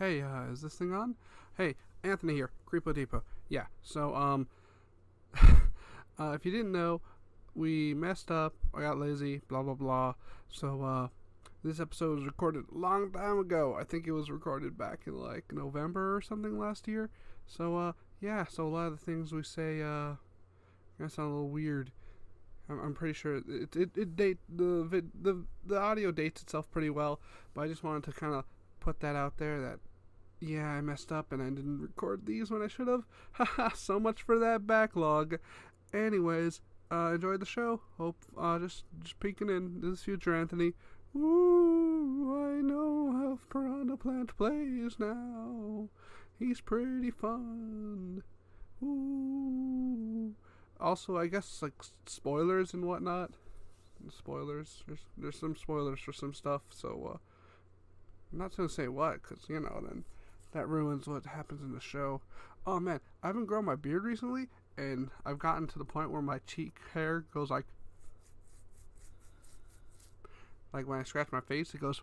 Hey, is this thing on? Hey, Anthony here, Creepo Depot. Yeah, so, if you didn't know, we messed up, I got lazy, blah, blah, blah. So, this episode was recorded a long time ago. I think it was recorded back in, like, November or something last year. So, yeah, so a lot of the things we say, gonna sound a little weird. I'm pretty sure the audio dates itself pretty well, but I just wanted to kind of put that out there that yeah, I messed up and I didn't record these when I should have. Haha, so much for that backlog. Anyways, enjoyed the show. Hope just peeking in. This is future Anthony. Ooh, I know how Piranha Plant plays now. He's pretty fun. Ooh. Also, I guess like spoilers and whatnot. Spoilers. There's some spoilers for some stuff. So I'm not gonna say what, cause then that ruins what happens in the show. Oh man, I've been growing my beard recently, and I've gotten to the point where my cheek hair goes like when I scratch my face, it goes.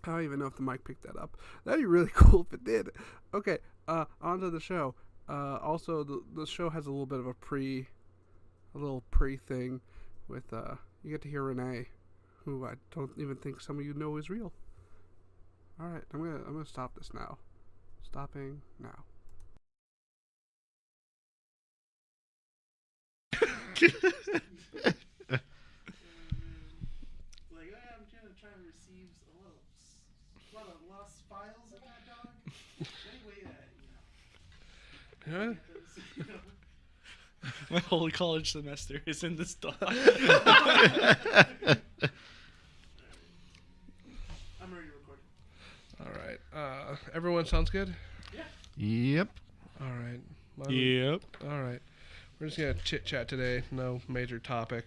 I don't even know if the mic picked that up. That'd be really cool if it did. Okay, on to the show. Also, the show has a little bit of a little pre thing with you get to hear Renee, who I don't even think some of you know is real. All right, I'm gonna stop this now. Stopping now. I'm gonna try and receive a lot of lost files in that dog. Anyway, My whole college semester is in this dog. I'm ready to record. All right. Everyone sounds good? Yeah. Yep. All right. Yep. All right. We're just gonna chit chat today. No major topic.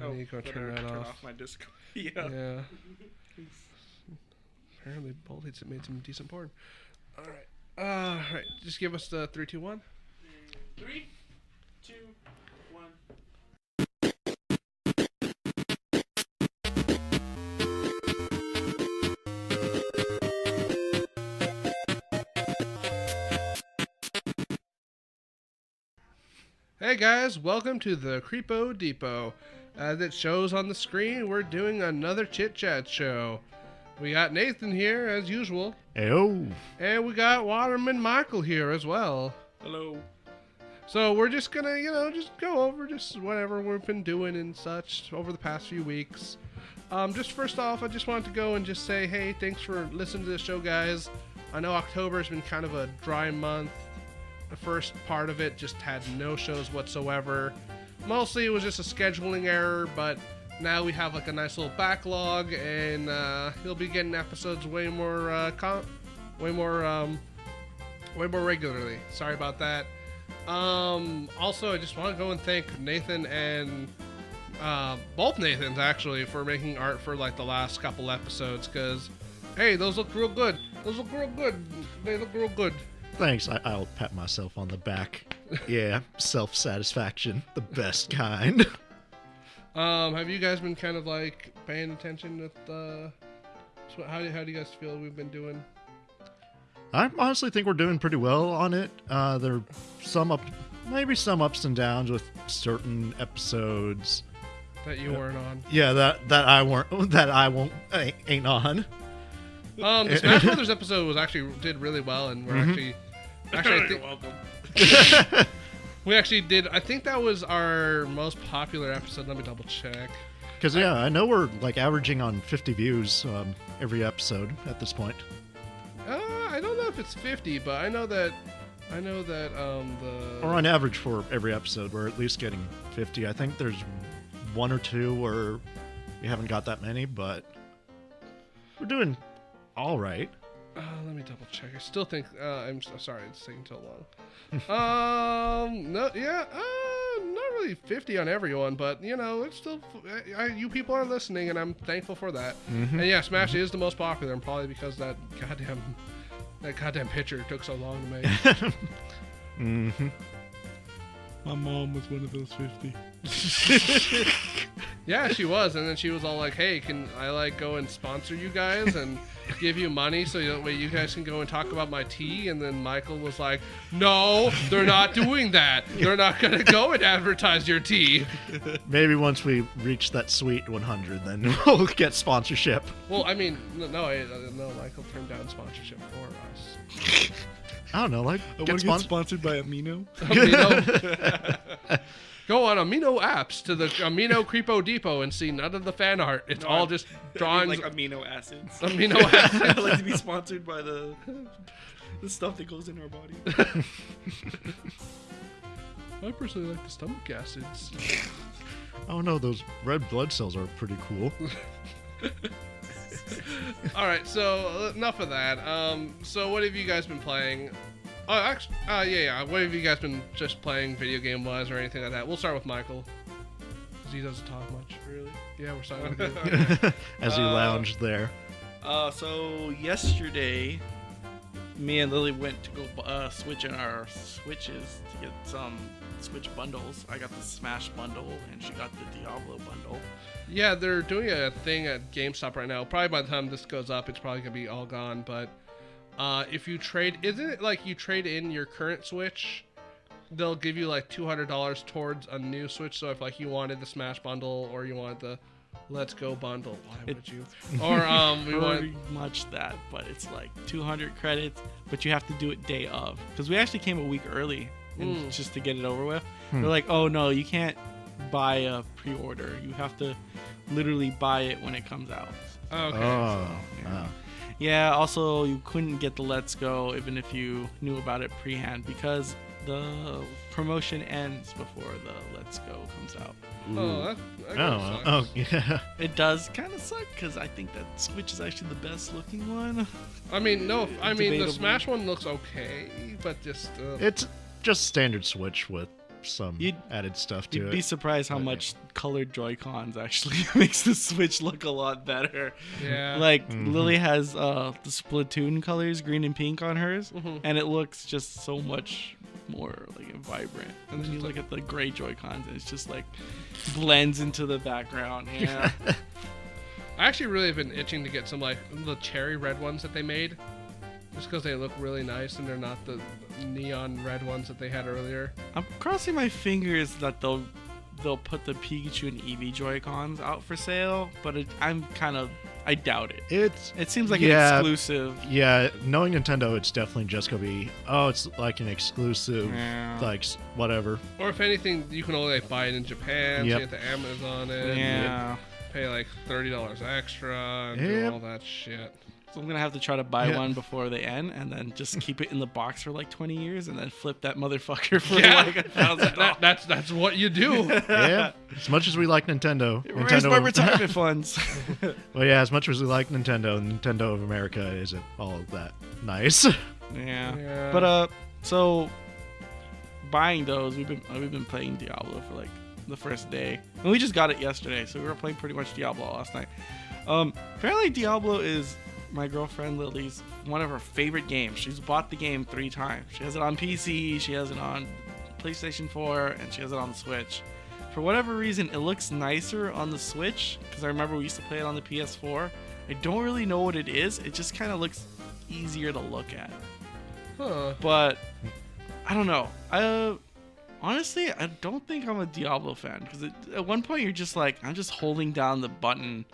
I need to go turn that off. my Discord. Yeah. Apparently, Bolt's made some decent porn. All right. All right. Just give us the 3, 2, 1. 3, 2, 1. Hey guys, welcome to the Creepo Depot. As it shows on the screen, we're doing another chit chat show. We got Nathan here as usual, Ayo. and we got Waterman Michael here as well. Hello. So we're just gonna, just go over just whatever we've been doing and such over the past few weeks. Just first off, I just wanted to go and just say, hey, thanks for listening to the show, guys. I know October has been kind of a dry month. The first part of it just had no shows whatsoever. Mostly it was just a scheduling error, but now we have like a nice little backlog, and you'll be getting episodes way more regularly. Sorry about that. Also, I just want to go and thank Nathan and both Nathans actually for making art for like the last couple episodes, because hey, those look real good. They look real good. Thanks. I'll pat myself on the back. Yeah, self-satisfaction, the best kind. Have you guys been kind of like paying attention with how do you guys feel we've been doing? I honestly think we're doing pretty well on it. There are maybe some ups and downs with certain episodes That you weren't on. Yeah, that I ain't on. The Smash Brothers episode did really well, and we're actually I You're think welcome. we actually did. I think that was our most popular episode. Let me double check. Because yeah, I know we're like averaging on 50 views every episode at this point. I don't know if it's 50, but I know that Or on average for every episode, we're at least getting 50. I think there's one or two where we haven't got that many, but we're doing all right. Let me double check. I still think I'm sorry it's taking so long. No, yeah, not really 50 on everyone, but it's still you people are listening, and I'm thankful for that. Mm-hmm. And yeah, Smash is the most popular, and probably because that goddamn picture took so long to make. Mm-hmm. My mom was one of those 50. Yeah, she was, and then she was all like, "Hey, can I like go and sponsor you guys and give you money so that way you guys can go and talk about my tea?" And then Michael was like, "No, they're not doing that. They're not gonna go and advertise your tea." Maybe once we reach that sweet 100, then we'll get sponsorship. Well, I mean, no, Michael turned down sponsorship for us. I don't know, like I get want to get sponsored by Amino. Amino. Go on Amino apps to the Amino Creepo Depot and see none of the fan art. It's all just drawings. like amino acids. Amino acids. I'd like to be sponsored by the stuff that goes in our body. I personally like the stomach acids. Oh no, those red blood cells are pretty cool. All right, so enough of that. So what have you guys been playing? Oh, actually, yeah. What have you guys been just playing video game wise or anything like that? We'll start with Michael, because he doesn't talk much. Really? Yeah, we're starting with you. As you lounge there. So yesterday, me and Lily went to go switch in our Switches to get some Switch bundles. I got the Smash bundle, and she got the Diablo bundle. Yeah, they're doing a thing at GameStop right now. Probably by the time this goes up, it's probably gonna be all gone. But if you trade, isn't it like you trade in your current Switch, they'll give you like $200 towards a new Switch. So if like you wanted the Smash bundle or you wanted the Let's Go bundle, why would you? Or we want Pretty much that, but it's like 200 credits, but you have to do it day of. Because we actually came a week early, and just to get it over with. They're like, oh no, you can't buy a pre-order. You have to literally buy it when it comes out. okay. Oh, yeah. wow. Yeah, also you couldn't get the Let's Go even if you knew about it pre-hand because the promotion ends before the Let's Go comes out. Oh, that kinda Oh, sucks. yeah. It does kind of suck because I think that Switch is actually the best looking one. I mean, no, I mean the Debatable. Smash one looks okay, but just It's just standard Switch with some You'd- added stuff to You'd it. be surprised how much colored Joy-Cons actually makes the Switch look a lot better. yeah. Like Lily has the Splatoon colors, green and pink on hers, Mhm. and it looks just so much more like vibrant. And then you look at the gray Joy-Cons, and it's just like blends into the background. Yeah. I actually really have been itching to get some like the cherry red ones that they made, just because they look really nice and they're not the neon red ones that they had earlier. I'm crossing my fingers that they'll put the Pikachu and Eevee Joy-Cons out for sale, but I doubt it. It seems like an exclusive. Yeah, knowing Nintendo, it's definitely just gonna be, it's like an exclusive, Yeah. like whatever. Or if anything, you can only like, buy it in Japan, so Yep. you have to Amazon it, Yeah. pay like $30 extra, and do Yep. all that shit. So I'm gonna have to try to buy Yeah. one before they end, and then just keep it in the box for like 20 years, and then flip that motherfucker for Yeah. like $1,000. That's what you do. Yeah, as much as we like Nintendo, Raise my retirement funds. Well, yeah, as much as we like Nintendo, Nintendo of America isn't all that nice. Yeah. Yeah. But so buying those, we've been playing Diablo for like the first day, and we just got it yesterday, so we were playing pretty much Diablo last night. Apparently Diablo is my girlfriend Lily's one of her favorite games. She's bought the game 3 times. She has it on PC, she has it on PlayStation 4, and she has it on the Switch. For whatever reason, it looks nicer on the Switch, because I remember we used to play it on the PS4. I don't really know what it is. It just kind of looks easier to look at. Huh. But I don't know. Honestly, I don't think I'm a Diablo fan, because at one point you're just like, I'm just holding down the button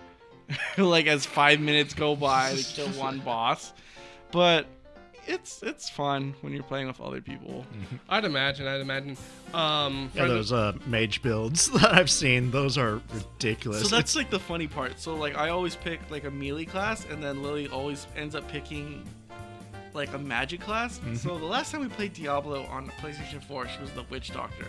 like as 5 minutes go by to kill one boss. But it's fun when you're playing with other people. I'd imagine. Yeah, friend those mage builds that I've seen, those are ridiculous. So that's like the funny part. So like I always pick like a melee class, and then Lily always ends up picking like a magic class. So the last time we played Diablo on the PlayStation 4, she was the witch doctor.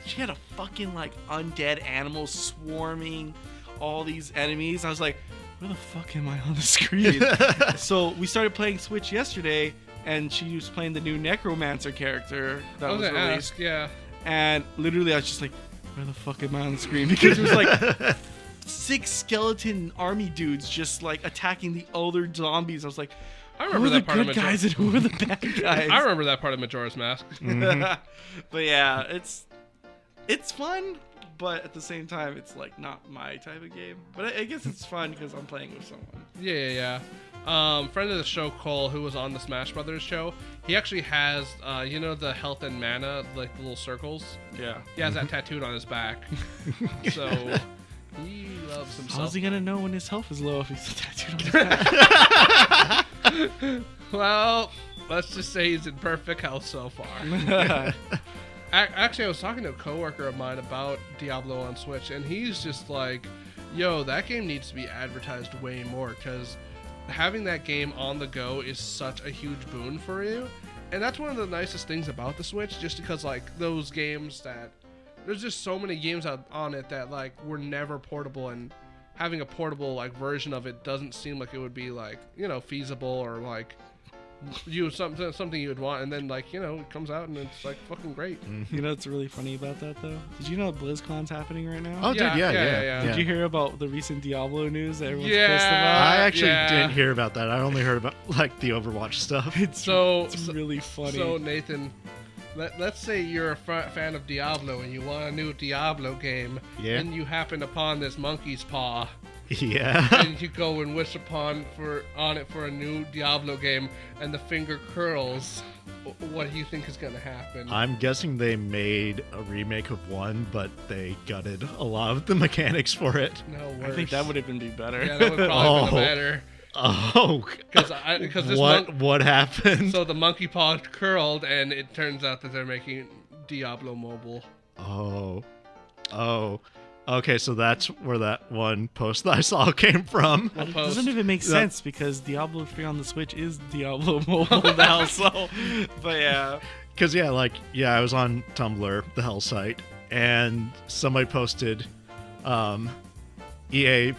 She had a fucking like undead animals swarming all these enemies. I was like, where the fuck am I on the screen? So we started playing Switch yesterday, and she was playing the new Necromancer character that I was was gonna released. ask, yeah. And literally I was just like, where the fuck am I on the screen? Because it was like 6 skeleton army dudes just like attacking the other zombies. I was like, I who remember are the that part of good Majora. guys and who are the bad guys? I remember that part of Majora's Mask. But yeah, it's fun, but at the same time, it's like not my type of game. But I guess it's fun because I'm playing with someone. Yeah. Friend of the show, Cole, who was on the Smash Brothers show, he actually has, the health and mana, like the little circles. Yeah. He has that tattooed on his back. So he loves himself. How's he gonna know when his health is low if he's tattooed on his back? Well, let's just say he's in perfect health so far. Actually, I was talking to a coworker of mine about Diablo on Switch, and he's just like, yo, that game needs to be advertised way more, because having that game on the go is such a huge boon for you. And that's one of the nicest things about the Switch, just because, like, those games that... There's just so many games out on it that, like, were never portable, and having a portable, like, version of it doesn't seem like it would be, like, feasible, or, like... something you would want, and then it comes out and it's like fucking great. You know what's really funny about that though? Did you know BlizzCon's happening right now? Oh, dude, yeah. Did you hear about the recent Diablo news that everyone's Yeah. pissed about? I actually didn't hear about that. I only heard about like the Overwatch stuff. It's really funny. So Nathan, let's say you're a fan of Diablo and you want a new Diablo game, and you happen upon this monkey's paw. Yeah. And you go and wish on it for a new Diablo game, and the finger curls. What do you think is gonna happen? I'm guessing they made a remake of one, but they gutted a lot of the mechanics for it. No worse. I think that would even be better. Yeah, that would probably be better. Oh, Because this what happened? So the monkey paw curled, and it turns out that they're making Diablo mobile. Oh. Okay, so that's where that one post that I saw came from. It doesn't even make sense because Diablo 3 on the Switch is Diablo mobile now. So, but yeah. Because I was on Tumblr, the Hell site, and somebody posted EA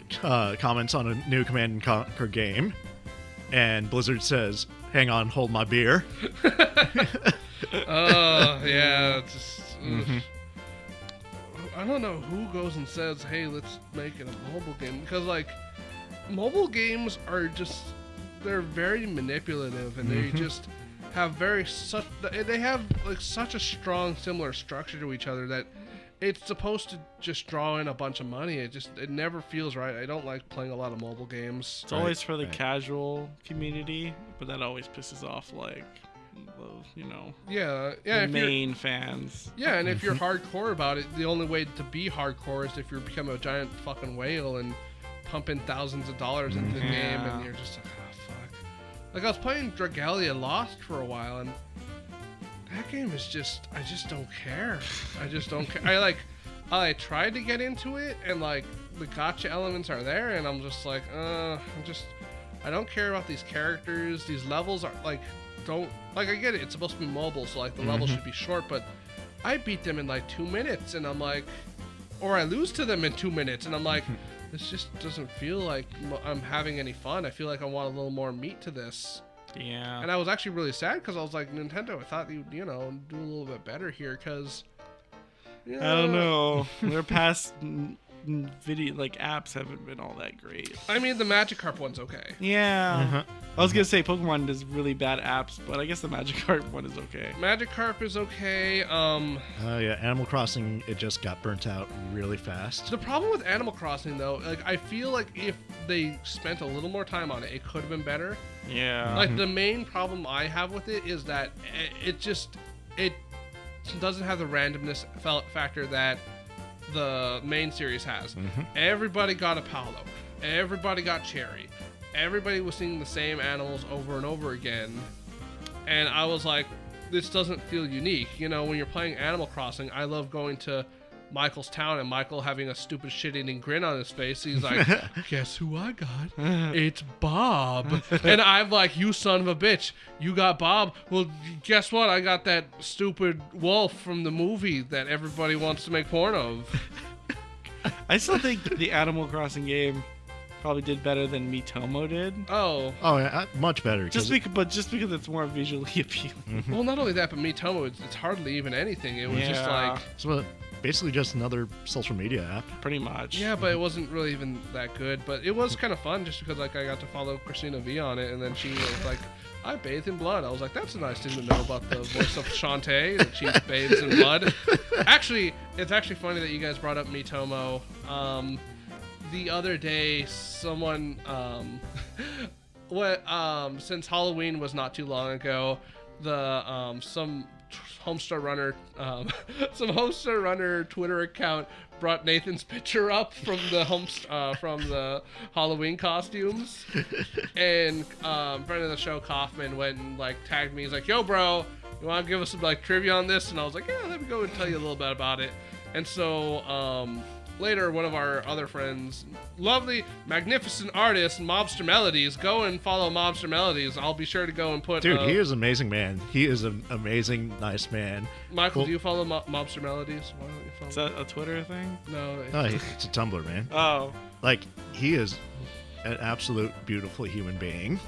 comments on a new Command and Conquer game, and Blizzard says, "Hang on, hold my beer." Oh yeah, it's just. I don't know who goes and says, "Hey, let's make it a mobile game," because mobile games are just they're very manipulative, and they just have they have such a strong similar structure to each other that it's supposed to just draw in a bunch of money. It never feels right. I don't like playing a lot of mobile games. It's always for the casual community, but that always pisses off the main fans. Yeah, and if you're hardcore about it, the only way to be hardcore is if you become a giant fucking whale and pumping thousands of dollars into the game, and you're just like, oh fuck. Like I was playing Dragalia Lost for a while, and that game is I just don't care. I just don't care. I tried to get into it, and the gotcha elements are there, and I'm just like, I don't care about these characters. These levels are I get it. It's supposed to be mobile, so the levels should be short, but I beat them in 2 minutes, and I'm like, or I lose to them in 2 minutes, and I'm like, this just doesn't feel like I'm having any fun. I feel like I want a little more meat to this. Yeah. And I was actually really sad because I was like, Nintendo, I thought you'd, do a little bit better here because. I don't know. Their past video apps haven't been all that great. I mean, the Magikarp one's okay. Yeah. I was gonna say Pokemon does really bad apps, but I guess the Magikarp one is okay. Magikarp is okay. Animal Crossing, it just got burnt out really fast. The problem with Animal Crossing though, I feel like if they spent a little more time on it, it could have been better. Yeah. The main problem I have with it is that it doesn't have the randomness factor that the main series has. Everybody got a Paolo. Everybody got Cherry. Everybody was seeing the same animals over and over again. And I was like, this doesn't feel unique. When you're playing Animal Crossing, I love going to Michael's town and Michael having a stupid shit-eating grin on his face. He's like, guess who I got? It's Bob. And I'm like, you son of a bitch. You got Bob? Well, guess what? I got that stupid wolf from the movie that everybody wants to make porn of. I still think the Animal Crossing game probably did better than Miitomo did. Oh yeah, much better. Just because it's more visually appealing. Well, not only that, but Miitomo, it's hardly even anything. It was just like... So basically just another social media app. Pretty much. Yeah, but it wasn't really even that good. But it was kind of fun just because like I got to follow Christina V on it, and then she was like, "I bathe in blood." I was like, "That's a nice thing to know about the voice of Shantae, that she bathes in blood." Actually, it's actually funny that you guys brought up Mitomo. The other day, someone, since Halloween was not too long ago, some Homestar Runner Twitter account brought Nathan's picture up from the Halloween costumes, and friend of the show Kaufman went and like tagged me. He's like, "Yo, bro, you want to give us some like trivia on this?" And I was like, "Yeah, let me go and tell you a little bit about it." And so later, one of our other friends, lovely, magnificent artist, Mobster Melodies, go and follow Mobster Melodies. I'll be sure to go and put... Dude, he is an amazing man. He is an amazing, nice man. Michael, do you follow Mobster Melodies? Why don't you follow Is that a Twitter thing? No. No, it's a Tumblr, man. Oh. Like, he is an absolute beautiful human being.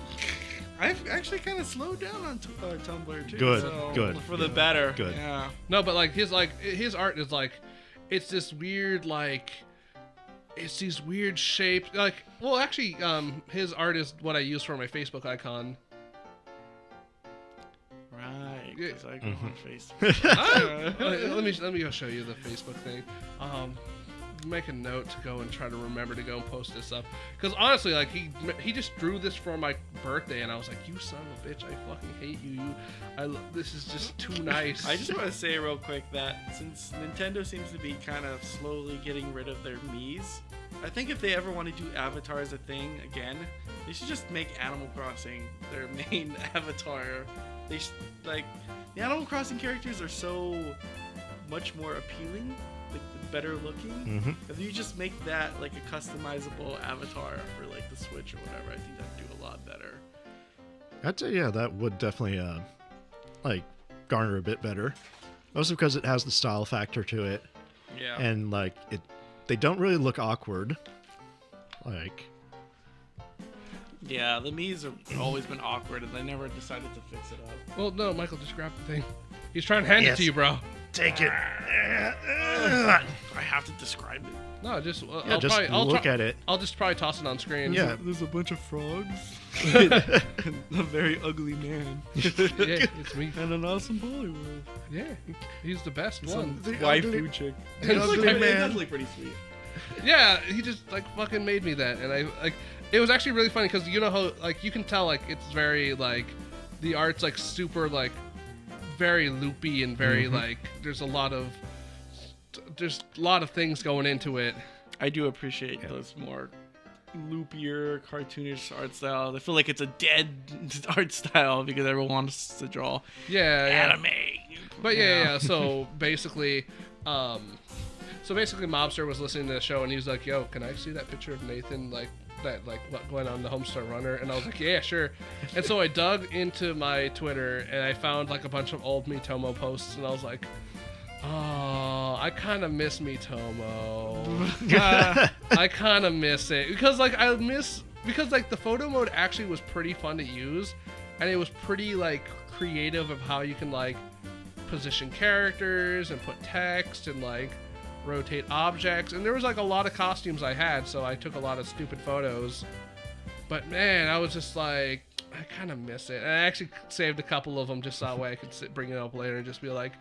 I've actually kind of slowed down on Tumblr, too. Good, so good. For the better. Good. Yeah. No, but like his art is like... It's this weird, like... It's these weird shapes. Like, well, actually, his art is what I use for my Facebook icon. Right. Yeah. Because I go on Facebook. Let me go show you the Facebook thing. Make a note to go and try to remember to go and post this up. Because honestly, like he just drew this for my birthday, and I was like, "You son of a bitch! I fucking hate you. This is just too nice." I just want to say real quick that since Nintendo seems to be kind of slowly getting rid of their Miis, I think if they ever want to do Avatar as a thing again, they should just make Animal Crossing their main avatar. They like the Animal Crossing characters are so much more appealing, like better looking. If you just make that like a customizable avatar for like the Switch or whatever, I think that'd do a lot better. I'd say, yeah, that would definitely like garner a bit better. Also because it has the style factor to it. Yeah. And like they don't really look awkward. Like, yeah, the Mii's have always been awkward, and they never decided to fix it up. Well, no, Michael, just grab the thing. He's trying to hand it to you, bro. take it. I have to describe it. No, just Yeah, I'll look at it. I'll just probably toss it on screen. Yeah. There's a bunch of frogs. A very ugly man. Yeah, it's me. And an awesome Bollywood. Yeah, he's the best one. Some The waifu ugly- chick. the ugly It man. does look pretty sweet. Yeah, he just like fucking made me that, and I like. It was actually really funny because you know how like you can tell like it's very like the art's like super like very loopy and very like there's a lot of things going into it. I do appreciate those more loopier, cartoonish art styles. I feel like it's a dead art style because everyone wants to draw Yeah. anime. But yeah. So basically, Mobster was listening to the show and he was like, "Yo, can I see that picture of Nathan what went on the Homestar Runner?" And I was like, "Yeah, sure." And so I dug into my Twitter and I found like a bunch of old Mitomo posts and I was like, "Oh, I kind of miss Mitomo. I kind of miss it because the photo mode actually was pretty fun to use, and it was pretty like creative of how you can like position characters and put text and like rotate objects, and there was like a lot of costumes I had, so I took a lot of stupid photos. But man, I was just like, I kind of miss it. And I actually saved a couple of them just that way I could bring it up later and just be like,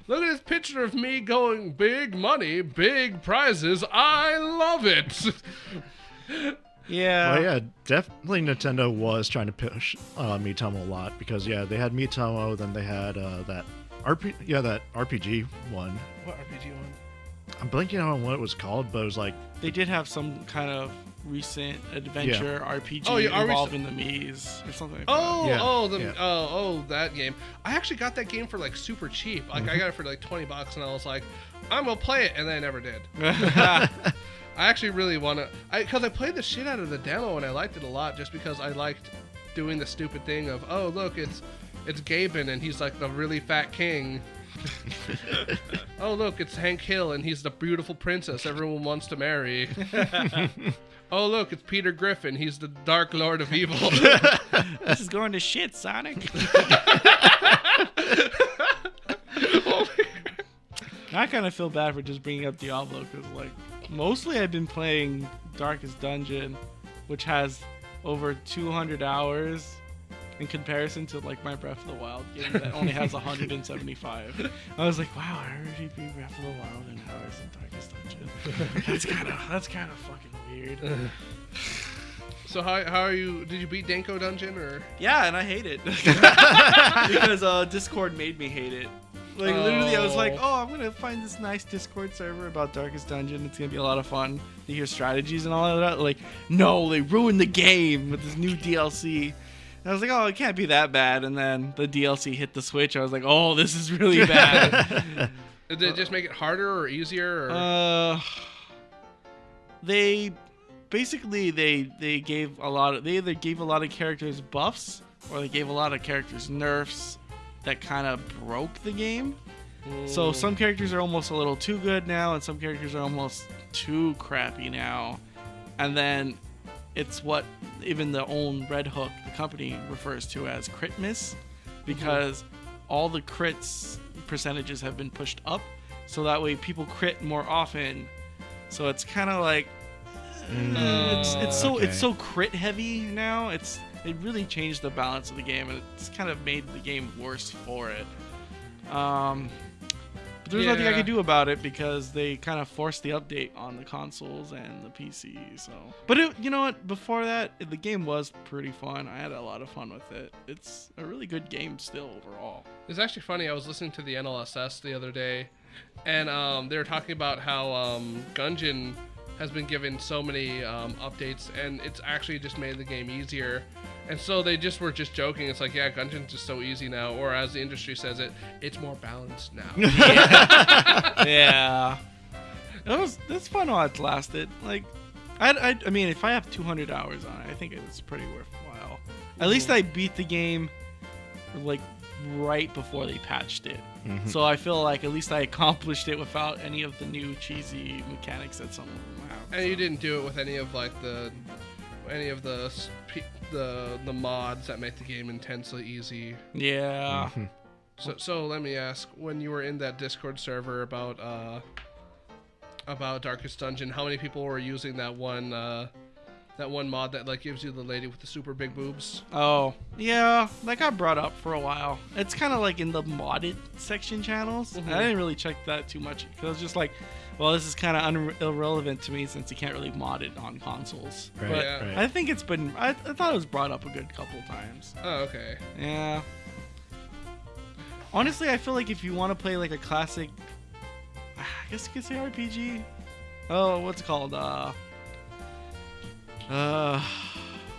look at this picture of me going big money, big prizes. I love it. Yeah. Well, yeah, definitely Nintendo was trying to push Mitomo a lot because they had Mitomo, then they had that RPG one. What RPG one? I'm blanking on what it was called, but it was like They did have some kind of recent adventure RPG involving the Mii's or something like that game. I actually got that game for like super cheap. Like I got it for like $20 and I was like, I'm gonna play it, and then I never did. that. I actually really want to, because I played the shit out of the demo and I liked it a lot just because I liked doing the stupid thing of, oh look, it's Gaben and he's like the really fat king. Oh look, it's Hank Hill and he's the beautiful princess everyone wants to marry. Oh look, it's Peter Griffin, he's the Dark Lord of Evil. This is going to shit, Sonic. I kind of feel bad for just bringing up Diablo because, like, mostly I've been playing Darkest Dungeon, which has over 200 hours in comparison to, like, my Breath of the Wild game that only has 175. I was like, wow, I already beat Breath of the Wild in hours in Darkest Dungeon. That's kind of fucking weird. So how are you? Did you beat Danko Dungeon or? Yeah, and I hate it because Discord made me hate it. Like, literally, I was like, oh, I'm going to find this nice Discord server about Darkest Dungeon. It's going to be a lot of fun to hear strategies and all of that. Like, no, they ruined the game with this new DLC. And I was like, oh, it can't be that bad. And then the DLC hit the Switch. I was like, oh, this is really bad. Did they just make it harder or easier? Or? They basically, they gave a lot of, they either gave a lot of characters buffs or they gave a lot of characters nerfs that kind of broke the game. So some characters are almost a little too good now and some characters are almost too crappy now. And then it's what even the own Red Hook, the company, refers to as crit miss, because all the crits percentages have been pushed up so that way people crit more often. So it's kind of like it's so crit heavy now. It really changed the balance of the game, and it's kind of made the game worse for it. But there's nothing I could do about it because they kind of forced the update on the consoles and the PC. So, but you know what? Before that, the game was pretty fun. I had a lot of fun with it. It's a really good game still overall. It's actually funny. I was listening to the NLSS the other day, and they were talking about how Gungeon has been given so many updates, and it's actually just made the game easier. And so they just were just joking. It's like, yeah, Gungeon's just so easy now, or as the industry says it, it's more balanced now. Yeah. That's fun while it's lasted. Like, I mean, if I have 200 hours on it, I think it's pretty worthwhile. At least I beat the game like right before they patched it. So I feel like at least I accomplished it without any of the new cheesy mechanics that some of them have. And you didn't do it with any of like the mods that make the game intensely easy. Yeah. So let me ask, when you were in that Discord server about Darkest Dungeon, how many people were using that one mod that like gives you the lady with the super big boobs? Oh, yeah, that got brought up for a while. It's kind of like in the modded section channels. I didn't really check that too much because I was just like, well, this is kind of irrelevant to me since you can't really mod it on consoles. Right, but right. I think it's been, I thought it was brought up a good couple times. Oh, okay. Yeah. Honestly, I feel like if you want to play like a classic, I guess you could say RPG. Oh, what's it called?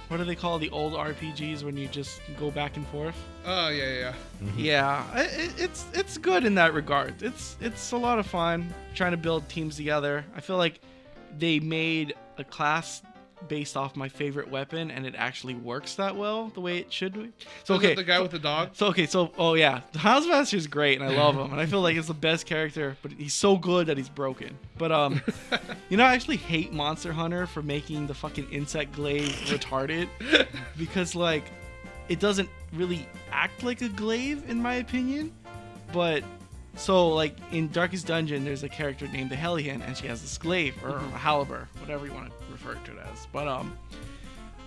What do they call the old RPGs when you just go back and forth? Oh, yeah. Yeah, it's good in that regard. It's a lot of fun trying to build teams together. I feel like they made a class based off my favorite weapon, and it actually works that well the way it should. So okay, the guy with the dog. Oh yeah, the Housemaster is great, and I love him, and I feel like he's the best character. But he's so good that he's broken. But you know, I actually hate Monster Hunter for making the fucking insect glaive retarded, because like it doesn't really act like a glaive in my opinion. But so like in Darkest Dungeon, there's a character named the Hellion, and she has this glaive or a halberd, whatever you want to refer to it as. But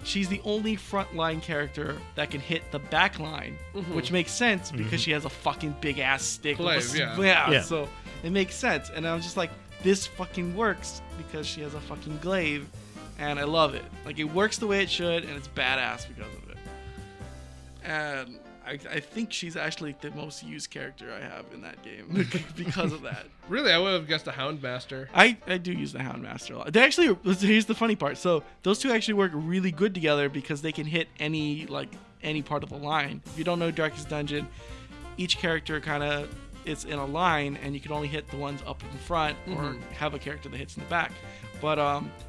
she's the only frontline character that can hit the back line, which makes sense because she has a fucking big ass stick. Glaive, yeah. So it makes sense, and I was just like, this fucking works because she has a fucking glaive, and I love it. Like, it works the way it should, and it's badass because of it. And I think she's actually the most used character I have in that game because of that. Really, I would have guessed the Houndmaster. I do use the Houndmaster a lot. They actually, here's the funny part. So those two actually work really good together because they can hit any part of the line. If you don't know Darkest Dungeon, each character kind of is in a line, and you can only hit the ones up in front or have a character that hits in the back. But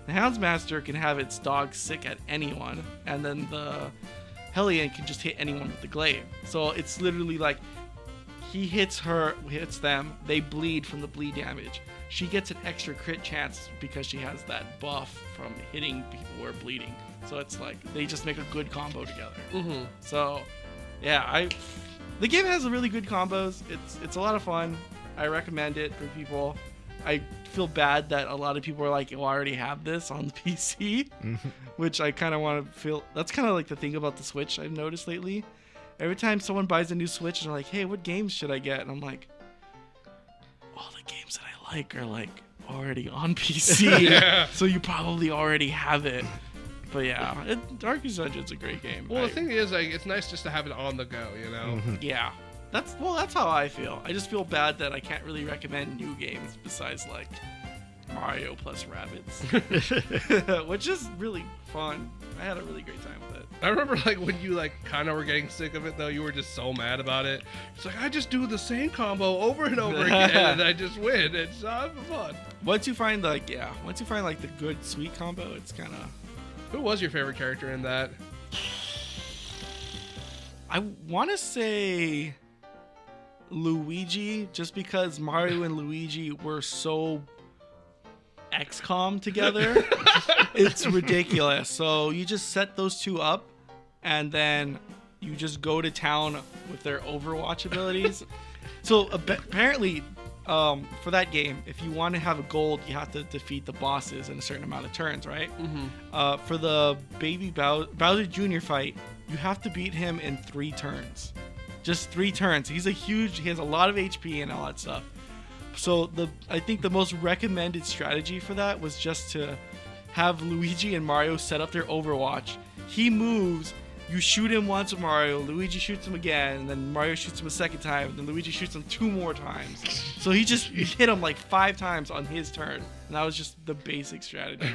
the Houndmaster can have its dog sick at anyone, and then the Hellion can just hit anyone with the glaive. So it's literally like he hits them, they bleed from the bleed damage. She gets an extra crit chance because she has that buff from hitting people who are bleeding. So it's like they just make a good combo together. So yeah, the game has really good combos. It's a lot of fun. I recommend it for people. I feel bad that a lot of people are like, oh, I already have this on the PC, which I kind of want to feel. That's kind of like the thing about the Switch I've noticed lately. Every time someone buys a new Switch, they're like, hey, what games should I get? And I'm like, all the games that I like are like already on PC. Yeah. So you probably already have it. But yeah, Darkest Dungeon's a great game. Well, the thing is, like, it's nice just to have it on the go, you know? Yeah. That's how I feel. I just feel bad that I can't really recommend new games besides like Mario plus Rabbids, which is really fun. I had a really great time with it. I remember, like, when you, like, kind of were getting sick of it, though, you were just so mad about it. It's like, I just do the same combo over and over again, and I just win. It's fun. Once you find, like, the good sweet combo, it's kind of... Who was your favorite character in that? I want to say Luigi, just because Mario and Luigi were so XCOM together. It's ridiculous. So you just set those two up, and then you just go to town with their Overwatch abilities. So apparently, for that game, if you want to have a gold, you have to defeat the bosses in a certain amount of turns, right? For the Baby Bowser Jr. fight, you have to beat him in 3 turns. Just 3 turns. He has a lot of HP and all that stuff. So I think the most recommended strategy for that was just to have Luigi and Mario set up their Overwatch. He moves, you shoot him once with Mario, Luigi shoots him again, and then Mario shoots him a second time, and then Luigi shoots him 2 more times. So he hit him like 5 times on his turn, and that was just the basic strategy.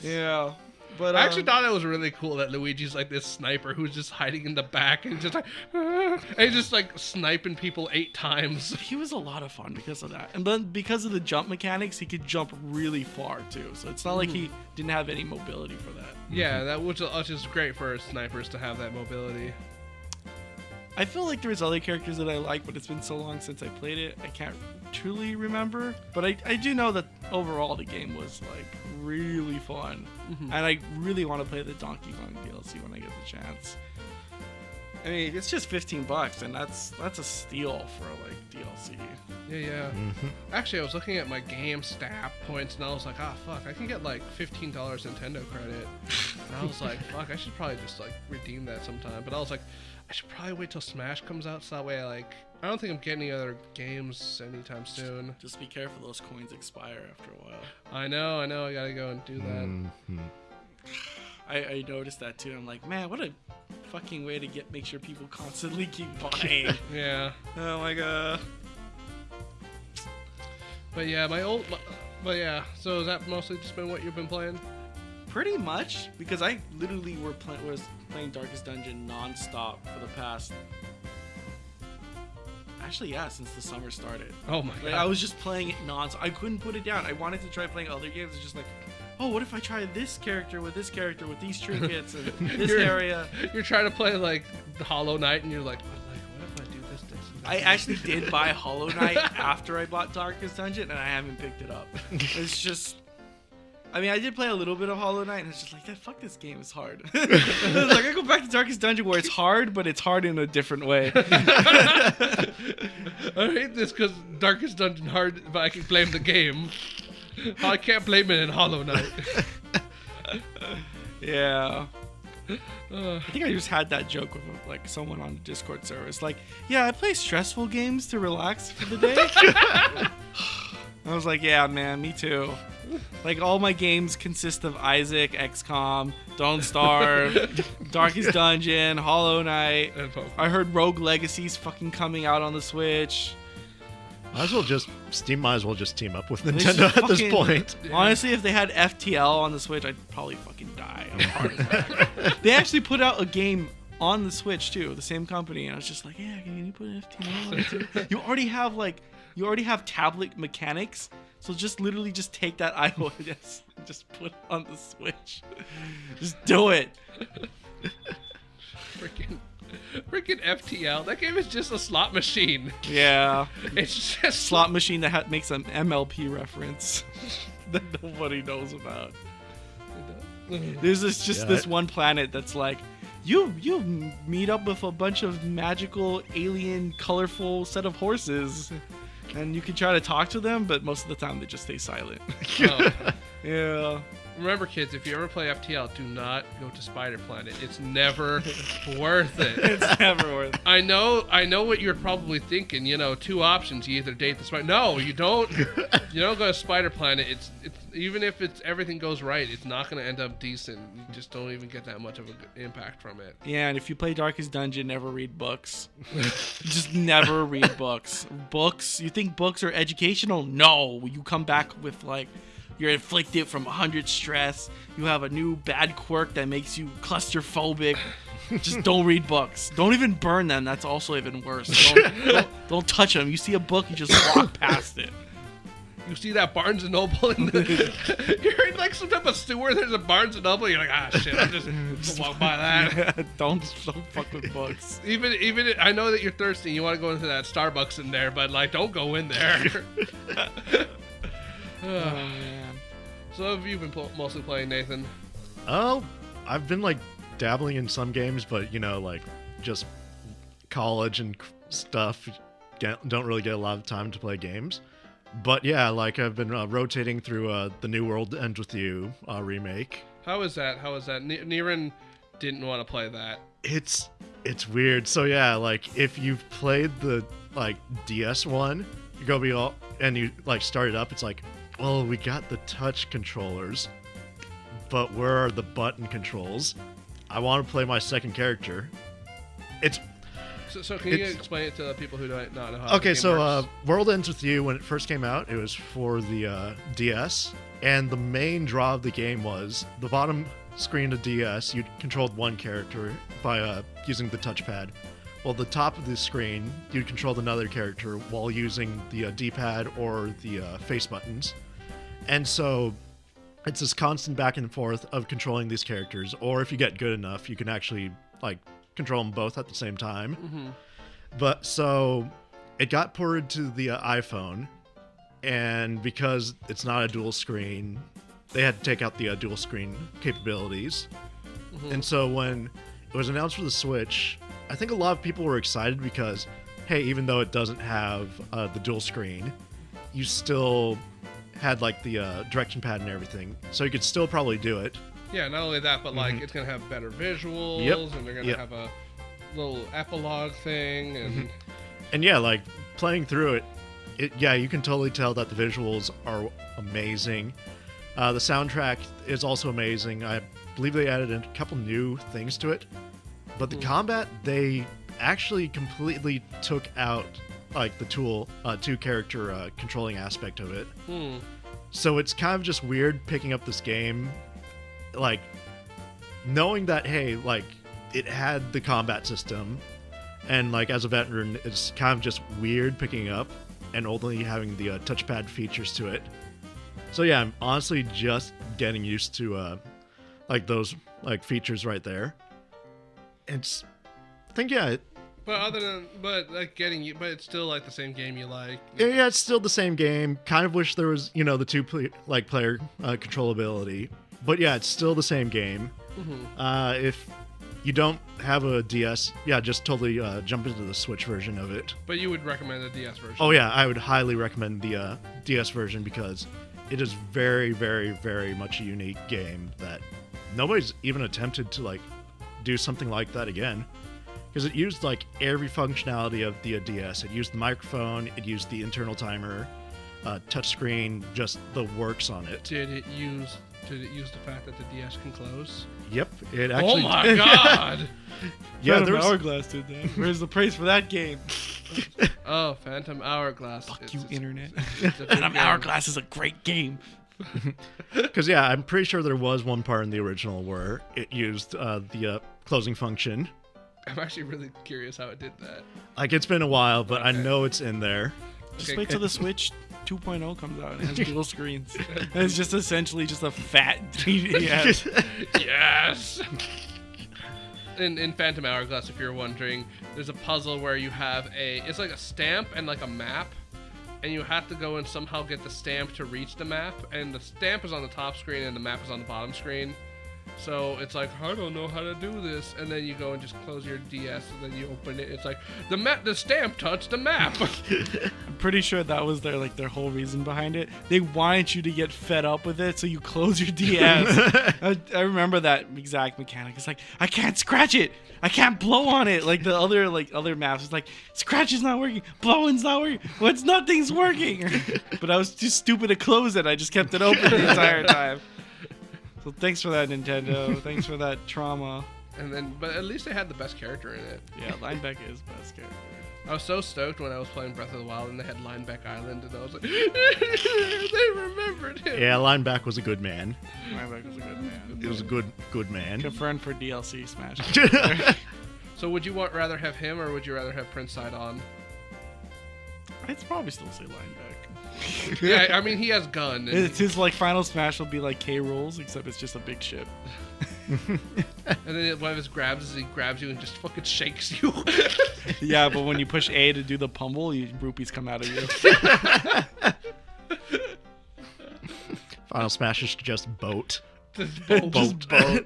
Yeah. But I actually thought it was really cool that Luigi's like this sniper who's just hiding in the back and just like, and he's just like sniping people 8 times. He was a lot of fun because of that. And then because of the jump mechanics, he could jump really far too. So it's not like he didn't have any mobility for that. Yeah, that which is great for snipers to have that mobility. I feel like there's other characters that I like, but it's been so long since I played it, I can't truly remember. But I do know that overall the game was like really fun, and I really want to play the Donkey Kong DLC when I get the chance. I mean, it's just $15, and that's a steal for like DLC. Yeah. Actually, I was looking at my GameStop points, and I was like, fuck, I can get like $15 Nintendo credit. And I was like, fuck, I should probably just like redeem that sometime. But I was like, I should probably wait till Smash comes out, so that way I don't think I'm getting any other games anytime soon. Just be careful, those coins expire after a while. I know, I gotta go and do that. I noticed that too. I'm like, man, what a fucking way to make sure people constantly keep buying. Yeah. Oh my god. But yeah, so has that mostly just been what you've been playing? Pretty much, because I literally was playing Darkest Dungeon non-stop for the past... Actually, yeah, since the summer started. Oh my god. I was just playing it non-stop. I couldn't put it down. I wanted to try playing other games. It's just like, oh, what if I try this character with these trinkets and this area? You're trying to play like the Hollow Knight, and you're like, what if I do this? I actually did buy Hollow Knight after I bought Darkest Dungeon, and I haven't picked it up. It's just... I mean, I did play a little bit of Hollow Knight, and it's just like, fuck, this game is hard. It's like, I go back to Darkest Dungeon where it's hard, but it's hard in a different way. I hate this because Darkest Dungeon hard, but I can blame the game. I can't blame it in Hollow Knight. Yeah. I think I just had that joke with like someone on the Discord server. It's like, yeah, I play stressful games to relax for the day. I was like, yeah, man, me too. Like, all my games consist of Isaac, XCOM, Don't Starve, Darkest Dungeon, Hollow Knight. I heard Rogue Legacy's fucking coming out on the Switch. Steam might as well just team up with Nintendo at this point. Honestly, if they had FTL on the Switch, I'd probably fucking die. I'm hard as heck. They actually put out a game on the Switch too, the same company, and I was just like, yeah, can you put FTL on it too? You already have tablet mechanics. So just literally just take that iOS and just put it on the Switch. Just do it. Freaking FTL. That game is just a slot machine. Yeah. It's just slot machine that makes an MLP reference that nobody knows about. There's this one planet that's like, you meet up with a bunch of magical, alien, colorful set of horses. And you can try to talk to them, but most of the time they just stay silent. Oh. Yeah. Remember, kids, if you ever play FTL, do not go to Spider Planet. It's never worth it. It's never worth it. I know what you're probably thinking. You know, two options: you either date the spider. No, you don't. You don't go to Spider Planet. It's even if everything goes right, it's not going to end up decent. You just don't even get that much of an impact from it. Yeah, and if you play Darkest Dungeon, never read books. Just never read books. Books? You think books are educational? No. You come back with like. You're inflicted from 100 stress. You have a new bad quirk that makes you claustrophobic. Just don't read books. Don't even burn them. That's also even worse. Don't touch them. You see a book, you just walk past it. You see that Barnes and Noble in you're in like some type of sewer. There's a Barnes and Noble. You're like, ah, shit. I'm just walk by that. Yeah, don't fuck with books. Even I know that you're thirsty. You want to go into that Starbucks in there, but like, don't go in there. Oh man. So have you been mostly playing, Nathan? Oh, I've been like dabbling in some games, but you know, like just college and stuff. Don't really get a lot of time to play games. But yeah, like I've been rotating through the New World Ends With You remake. How is that? Niren didn't want to play that. It's weird. So yeah, like if you've played the like DS one, you go be all and you like start it up. It's like, well, we got the touch controllers, but where are the button controls? I want to play my second character. So can you explain it to the people who don't know how okay, the game works? World Ends With You, when it first came out, it was for the DS, and the main draw of the game was the bottom screen of DS, you controlled one character by using the touchpad. Well, the top of the screen, you controlled another character while using the D-pad or the face buttons. And so it's this constant back and forth of controlling these characters, or if you get good enough, you can actually like control them both at the same time. Mm-hmm. But so it got ported to the iPhone, and because it's not a dual screen, they had to take out the dual screen capabilities. Mm-hmm. And so when it was announced for the Switch, I think a lot of people were excited because, hey, even though it doesn't have the dual screen, you still had like the direction pad and everything, so you could still probably do it. Yeah, not only that, but like it's gonna have better visuals, Yep. and they're gonna have a little epilogue thing, and And yeah, like playing through it, yeah, you can totally tell that the visuals are amazing. The soundtrack is also amazing. I believe they added a couple new things to it, but the combat, they actually completely took out like the two character controlling aspect of it. So it's kind of just weird picking up this game, like knowing that, hey, like it had the combat system, and like as a veteran, it's kind of just weird picking up and only having the touchpad features to it. So yeah, I'm honestly just getting used to like those like features right there. It's, I think, yeah. but it's still like the same game you like. Yeah, it's still the same game. Kind of wish there was, you know, the player controllability. But yeah, it's still the same game. If you don't have a DS, yeah, just totally jump into the Switch version of it. But you would recommend the DS version? Oh yeah, I would highly recommend the DS version because it is very, very, very much a unique game that nobody's even attempted to like do something like that again. Because it used like every functionality of the DS. It used the microphone, it used the internal timer, touchscreen, just the works on it. Did it use the fact that the DS can close? Yep, it actually. Oh my god! Yeah, Phantom there's Hourglass did that. Where's the praise for that game? Oh, Phantom Hourglass. Fuck you, internet. It's a good Phantom game. Hourglass is a great game. Because yeah, I'm pretty sure there was one part in the original where it used the closing function. I'm actually really curious how it did that. Like it's been a while, but I Okay. know it's in there. Just Okay. wait till the Switch 2.0 comes out and it has dual screens. And it's just essentially just a fat 3DS. Yes! In Phantom Hourglass, if you're wondering, there's a puzzle where you have it's like a stamp and like a map, and you have to go and somehow get the stamp to reach the map, and the stamp is on the top screen and the map is on the bottom screen. So it's like, I don't know how to do this, and then you go and just close your DS, and then you open it. It's like the stamp touched the map. I'm pretty sure that was their whole reason behind it. They wanted you to get fed up with it, so you close your DS. I remember that exact mechanic. It's like, I can't scratch it. I can't blow on it. Like the other maps, it's like, scratch is not working, blowing's not working. Nothing's working. But I was too stupid to close it. I just kept it open the entire time. So thanks for that, Nintendo. Thanks for that trauma. But at least they had the best character in it. Yeah, Lineback is best character. I was so stoked when I was playing Breath of the Wild and they had Lineback Island, and I was like, they remembered him. Yeah, Lineback was a good man. Lineback was a good man. It was a good man. Confirmed for DLC Smash. So would you rather have him, or would you rather have Prince Sidon? I'd probably still say Lineback. Yeah, I mean, he has gun. And It's his Final Smash will be like K Rules, except it's just a big ship. and then one of his grabs is he grabs you and just fucking shakes you. Yeah, but when you push A to do the pummel, rupees come out of you. Final Smash is just boat. Just boat.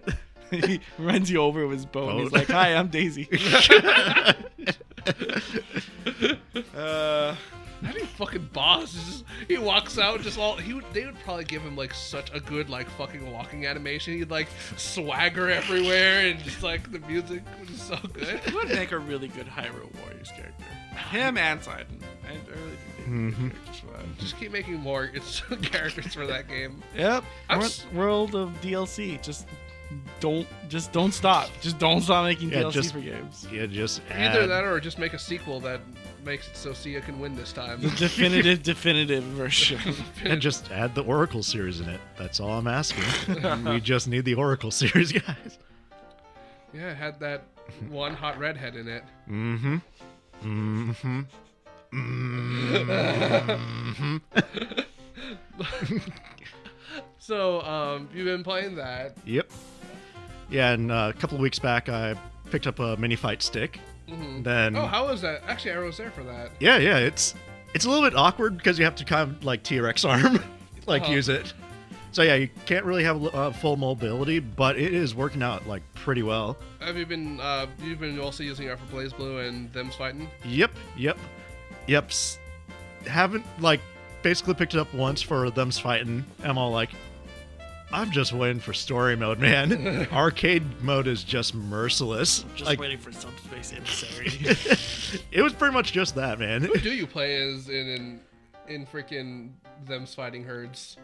He runs you over with his boat. And he's like, "Hi, I'm Daisy." That fucking boss is just, he walks out just all they would probably give him like such a good like fucking walking animation. He'd like swagger everywhere, and just like the music was so good. He would make a really good Hyrule Warriors character. Him and Sidon. I really think they would be characters for that. Just keep making more characters for that game. Yep. I'm World of DLC. Just don't stop. Just don't stop making DLC for games. Yeah, just Either that or just make a sequel that makes it so Sia can win this time. The definitive version. and just add the Oracle series in it. That's all I'm asking. We just need the Oracle series, guys. Yeah, it had that one hot redhead in it. Mm-hmm. Mm-hmm. Mm-hmm. So, you've been playing that. Yep. Yeah, and a couple of weeks back, I picked up a mini fight stick. Mm-hmm. Then, oh, how was that? Actually, I was there for that. yeah, it's a little bit awkward because you have to kind of like T-Rex arm, use it. So yeah, you can't really have full mobility, but it is working out like pretty well. Have you been? You've been also using it for BlazBlue and them's fighting. Yep. Haven't basically picked it up once for them's fighting. I'm all like, I'm just waiting for story mode, man. Arcade mode is just merciless. Just waiting for Subspace Emissary. It was pretty much just that, man. Who do you play as in freaking them's fighting herds?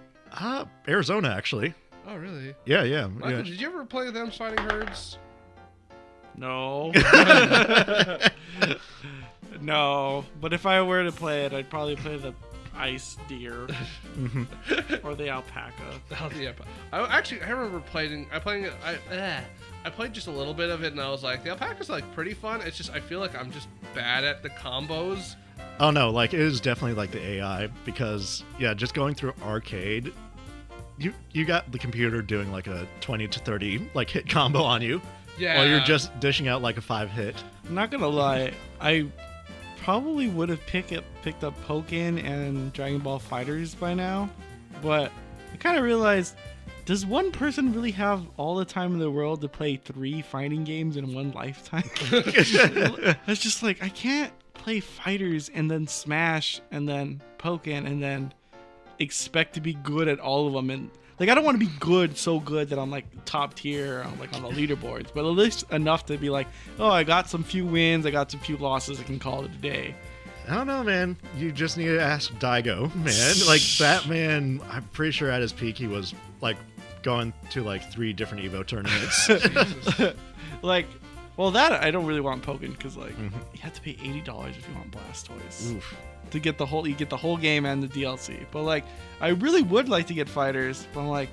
Arizona, actually. Oh, really? Yeah. Michael, Yeah. did you ever play them's fighting herds? No. No. But if I were to play it, I'd probably play the ice deer or the alpaca. I remember playing it. I played just a little bit of it, and I was like, the alpaca's like pretty fun. It's just I feel like I'm just bad at the combos. Oh no, it is definitely the AI because just going through arcade, you got the computer doing a 20 to 30 hit combo on you. Yeah. While you're just dishing out a 5-hit. I'm not gonna lie, I probably would have picked up Pokken and Dragon Ball Fighters by now, but I kind of realized, does one person really have all the time in the world to play 3 fighting games in one lifetime? It's just I can't play Fighters and then Smash and then Pokken and then expect to be good at all of them. And I don't want to be so good that I'm top tier on the leaderboards, but at least enough to be oh, I got some few wins, I got some few losses, I can call it a day. I don't know, man. You just need to ask Daigo, man. That man, I'm pretty sure at his peak he was going to 3 different Evo tournaments. Well, that I don't really want Pokken because you have to pay $80 if you want Blastoise. Oof. To get the whole game and the DLC. But I really would like to get Fighters, but I'm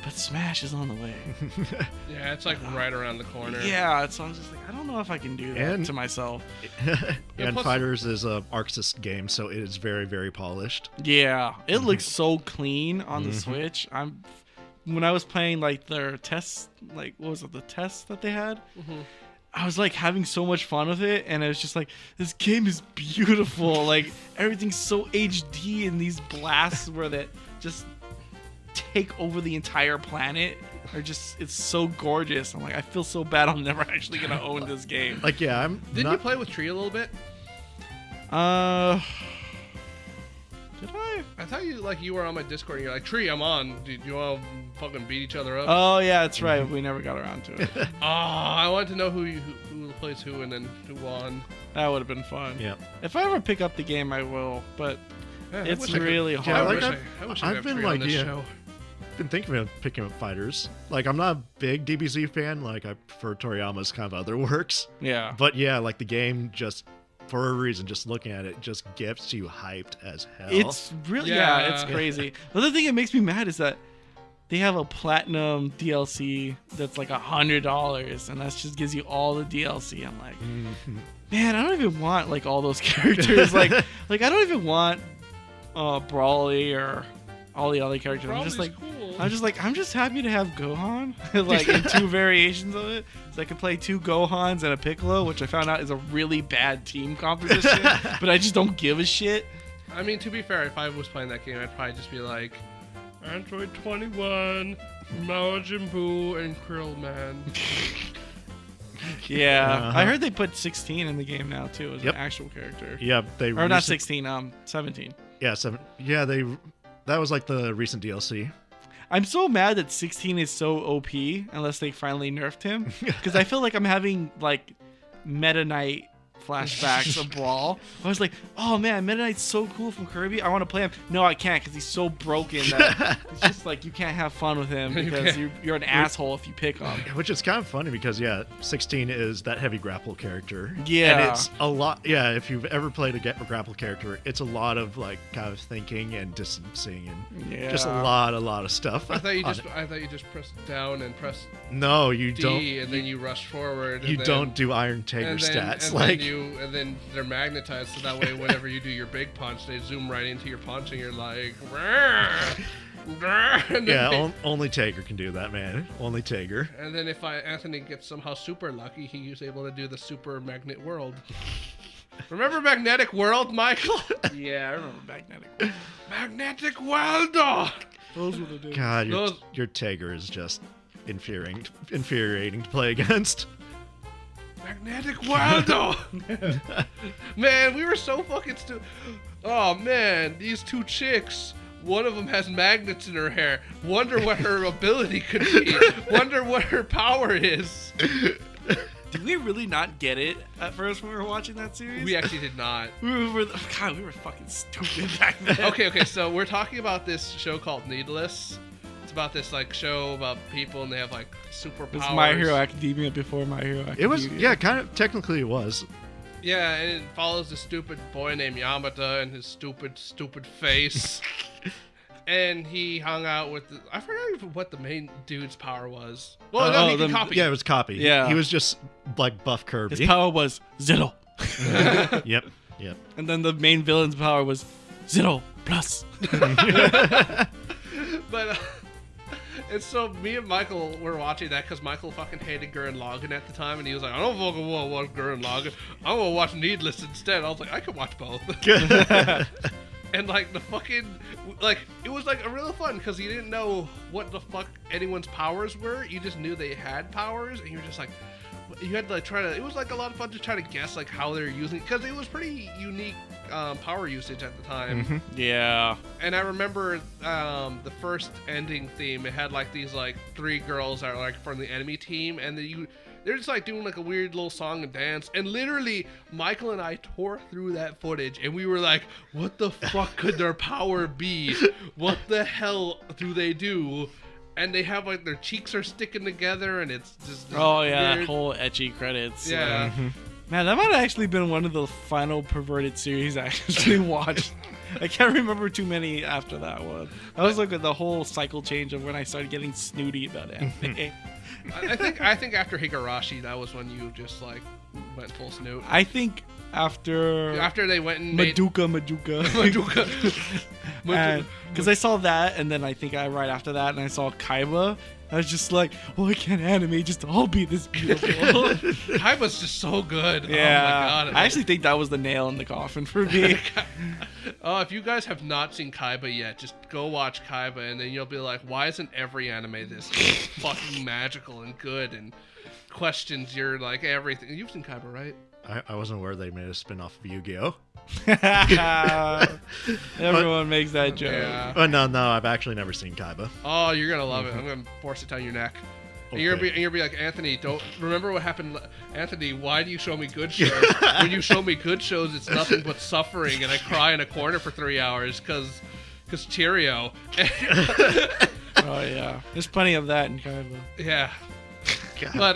but Smash is on the way. Yeah, it's right around the corner. Yeah, so I'm just I don't know if I can do that to myself. And Fighters is a Arc Sys game, so it is very, very polished. Yeah, it looks so clean on the Switch. When I was playing their tests, what was it, the tests that they had? I was having so much fun with it, and I was just this game is beautiful. Everything's so HD, and these blasts where that just take over the entire planet. are just, it's so gorgeous. I'm like, I feel so bad I'm never actually going to own this game. Like, yeah, Didn't not, you play with Tree a little bit? Did I? I thought you were on my Discord and you're like, Tree, I'm on. Do you want to fucking beat each other up? Oh, yeah, that's right. We never got around to it. I wanted to know who plays who and then who won. That would have been fun. Yeah. If I ever pick up the game, I will, but Yeah, I it's wish I could- really I hard. like wish I I've could been have Tree on like, this yeah. show. been thinking of picking up fighters. Like, I'm not a big DBZ fan. Like, I prefer Toriyama's kind of other works. Yeah. But yeah, like the game just, for a reason, just looking at it, just gets you hyped as hell. It's really, yeah, Yeah. it's crazy. The other thing that makes me mad is that they have a platinum DLC that's like $100, and that just gives you all the DLC. I'm like, man, I don't even want like all those characters. like I don't even want Brawly or all the other characters. I'm just like, cool. I'm just happy to have Gohan, like in two variations of it. So I can play two Gohans and a Piccolo, which I found out is a really bad team composition. But I just don't give a shit. I mean, to be fair, if I was playing that game, I'd probably just be like, Android 21, Majin Buu, and Krill Man. Yeah, Uh-huh. I heard they put 16 in the game now too as Yep. an actual character. Yeah, they Or not recent- 16, 17. Yeah, 7. Yeah, that was like the recent DLC. I'm so mad that 16 is so OP unless they finally nerfed him, because I feel like I'm having like Meta Knight flashbacks of Brawl. I was like, oh man, Meta Knight's so cool from Kirby. I want to play him. No, I can't because he's so broken that it's just like you can't have fun with him because you're an asshole if you pick him. Which is kind of funny because, yeah, 16 is that heavy grapple character. Yeah. And it's a lot, yeah, if you've ever played a grapple character, it's a lot of, like, kind of thinking and distancing and Yeah. just a lot of stuff. I thought you on just it. pressed down and pressed No, you D, don't. and then you rush forward. You and don't do Iron Tiger and then, stats. and Like, and then they're magnetized, so that way whenever you do your big punch, they zoom right into your punch, and you're like, and then yeah, they- only Tiger can do that, man. Only Tiger. And then if Anthony gets somehow super lucky, he's able to do the super magnet world. Remember Magnetic World, Michael? Yeah, I remember Magnetic. Magnetic World! Those were the days. God, Those- your Tiger is just infuriating to play against. Magnetic World! Man, we were so fucking stupid. Oh man, these two chicks. One of them has magnets in her hair. Wonder what her ability could be. Wonder what her power is. Did we really not get it at first when we were watching that series? We actually did not. we were fucking stupid back then. Okay, so we're talking about this show called Needless. It's about this like show about people and they have like superpowers. It's My Hero Academia before My Hero Academia. It was, yeah, kind of, technically it was. Yeah, and it follows this stupid boy named Yamata and his stupid face. And he hung out with I forgot even what the main dude's power was. Well, no, he could copy. Yeah, it was copy. Yeah. He was just like buff Kirby. His power was Zero. Yep. And then the main villain's power was Zero plus. But and so me and Michael were watching that because Michael fucking hated Gurren Lagann at the time, and he was like, I don't fucking want to watch Gurren Lagann. I want to watch Needless instead. I was like, I could watch both. And like the fucking, like it was like a real fun because you didn't know what the fuck anyone's powers were. You just knew they had powers, and you were just like, you had to like try to. It was like a lot of fun to try to guess like how they're using it because it was pretty unique power usage at the time. Yeah. And I remember the first ending theme. It had like these like three girls that are like from the enemy team, and then they're just like doing like a weird little song and dance. And literally, Michael and I tore through that footage, and we were like, "What the fuck could their power be? What the hell do they do?" And they have like their cheeks are sticking together, and it's just this Oh yeah, weird- that whole etchy credits. yeah. Man, that might have actually been one of the final perverted series I actually watched. I can't remember too many after that one. That was like the whole cycle change of when I started getting snooty about anime. I think after Higurashi, that was when you just like went full snoot. I think after They went and made Madoka. Madoka. Because I saw that, and then I think right after that, and I saw Kaiba, I was just like, why can't anime just all be this beautiful? Kaiba's just so good. Yeah, Oh my god. I actually think that was the nail in the coffin for me. Oh, if you guys have not seen Kaiba yet, just go watch Kaiba, and then you'll be like, why isn't every anime this fucking magical and good and questions your like everything? You've seen Kaiba, right? I wasn't aware they made a spin-off of Yu-Gi-Oh. Everyone makes that joke. Yeah. Oh no, I've actually never seen Kaiba. Oh, you're gonna love it. I'm gonna force it down your neck. And you're gonna be like, Anthony, don't remember what happened. Anthony, why do you show me good shows? When you show me good shows, it's nothing but suffering, and I cry in a corner for 3 hours because Cheerio. Oh yeah, there's plenty of that in Kaiba. Yeah. But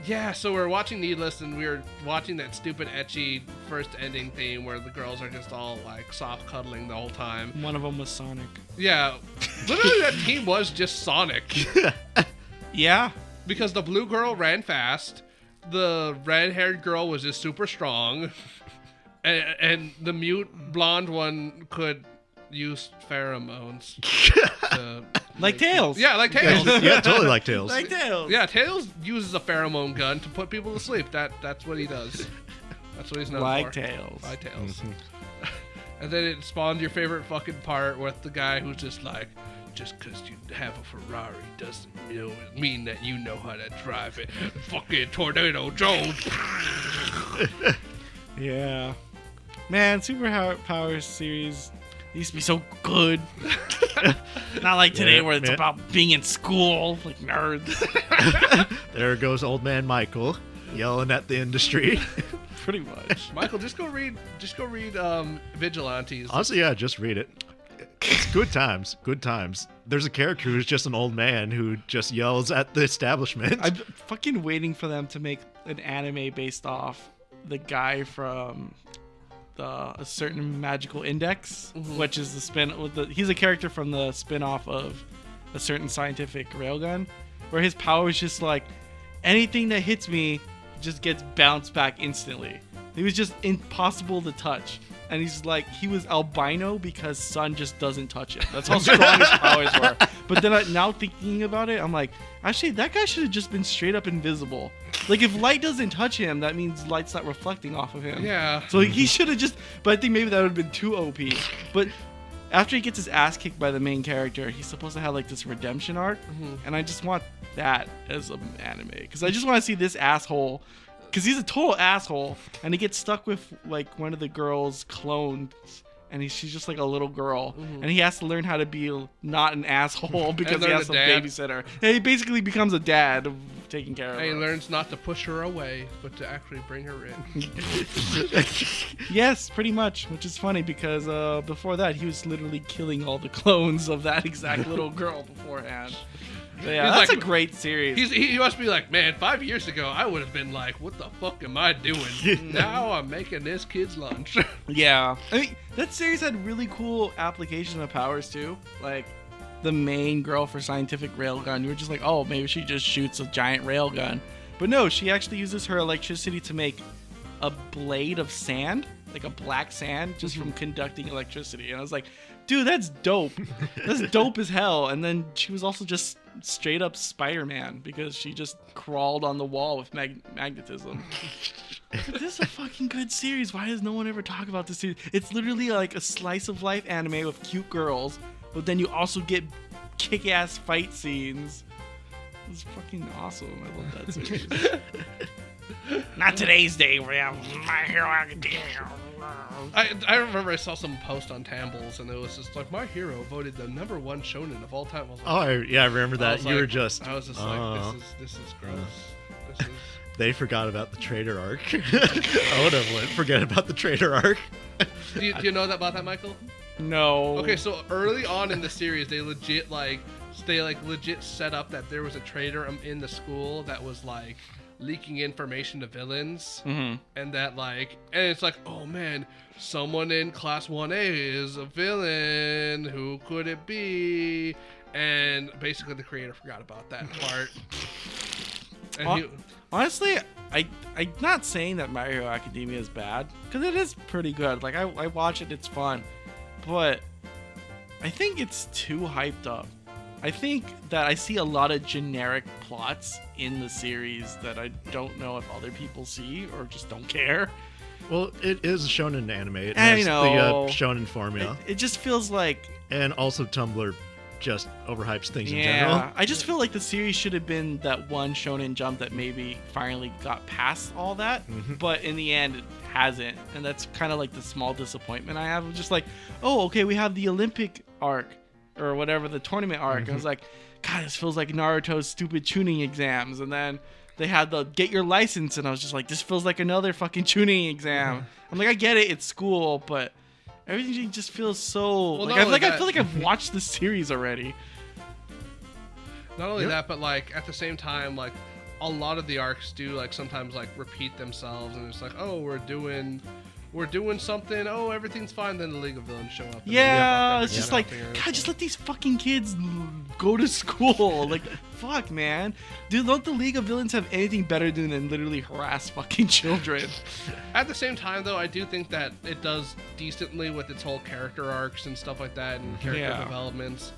yeah, so we're watching Needless, and we were watching that stupid ecchi first ending theme where the girls are just all like soft cuddling the whole time. One of them was Sonic. Yeah, literally that team was just Sonic. Yeah. Because the blue girl ran fast, the red-haired girl was just super strong, and the mute blonde one could use pheromones. Like Tails. Yeah, like Tails. Yeah, totally like Tails. Like Tails. Yeah, Tails uses a pheromone gun to put people to sleep. That's what he does. That's what he's known Like for. Tails. Like Tails. And then it spawned your favorite fucking part with the guy who's just like, just because you have a Ferrari doesn't mean that you know how to drive it. Fucking Tornado Jones. Yeah. Man, Superpower series used to be so good. Not like today Yeah, where it's man. about being in school, like nerds. There goes old man Michael yelling at the industry. Pretty much. Michael, just go read Vigilantes. Honestly, yeah, just read it. It's good times. Good times. There's a character who's just an old man who just yells at the establishment. I'm fucking waiting for them to make an anime based off the guy from a certain magical index, which is the spin. He's a character from the spin-off of a certain scientific railgun, where his power is just like anything that hits me just gets bounced back instantly. He was just impossible to touch. And he's like, he was albino because sun just doesn't touch him. That's how strong his powers were. But then now thinking about it, I'm like, actually, that guy should have just been straight up invisible. Like, if light doesn't touch him, that means light's not reflecting off of him. Yeah. So he should have just, but I think maybe that would have been too OP. But after he gets his ass kicked by the main character, he's supposed to have like this redemption arc. And I just want that as an anime. Because I just want to see this asshole. Because he's a total asshole, and he gets stuck with like one of the girls' clones, and she's just like a little girl, and he has to learn how to be not an asshole because he learn has to to dad. babysit her. And he basically becomes a dad of taking care of And he her. learns not to push her away, but to actually bring her in. Yes, pretty much, which is funny because before that he was literally killing all the clones of that exact little girl beforehand. So yeah, He's that's like- a great series. He must be like, man, 5 years ago, I would have been like, what the fuck am I doing? Now I'm making this kid's lunch. Yeah. I mean, that series had really cool application of powers too. Like the main girl for scientific railgun, you were just like, oh, maybe she just shoots a giant railgun. But no, she actually uses her electricity to make a blade of sand, like a black sand, just from conducting electricity. And I was like, dude, that's dope. That's dope as hell. And then she was also just straight up Spider-Man because she just crawled on the wall with magnetism. But this is a fucking good series. Why does no one ever talk about this series? It's literally like a slice of life anime with cute girls, but then you also get kick-ass fight scenes. It's fucking awesome. I love that series. Not today's day where we have My Hero Academia. I remember I saw some post on Tambles, and it was just like, My Hero voted the #1 shonen of all time. I was like, I remember I that. was You were like- just. I was just like, this is gross. This is... They forgot about the trader arc. I would have forget about the trader arc. do you know that about that, Michael? No. Okay, so early on in the series, they legit set up that there was a traitor in the school that was like leaking information to villains, and that and it's like, oh man, someone in class 1A is a villain. Who could it be? And basically, the creator forgot about that part. And Honestly, I'm not saying that My Hero Academia is bad, because it is pretty good. Like, I watch it, it's fun. But I think it's too hyped up. I think that I see a lot of generic plots in the series that I don't know if other people see or just don't care. Well, it is a shonen anime. It I has know. the shonen formula. It just feels like... And also Tumblr just overhypes things in Yeah, general. I just feel like the series should have been that one Shonen Jump that maybe finally got past all that, but in the end it hasn't, and that's kind of like the small disappointment I have. Just like, oh, okay, we have the Olympic arc or whatever, the tournament arc. And I was like, God, this feels like Naruto's stupid tuning exams, and then they had the get your license, and I was just like, this feels like another fucking tuning exam. I'm like, I get it, it's school, but everything just feels so Well, like I feel like I've watched the series already. Not only that, but like at the same time, like a lot of the arcs do like sometimes like repeat themselves, and it's like, oh, we're doing something. Oh, everything's fine. Then the League of Villains show up. And Yeah, then it's just like, God, just let these fucking kids go to school. Like, fuck, man. Dude, don't the League of Villains have anything better than literally harass fucking children? At the same time, though, I do think that it does decently with its whole character arcs and stuff like that, and character developments.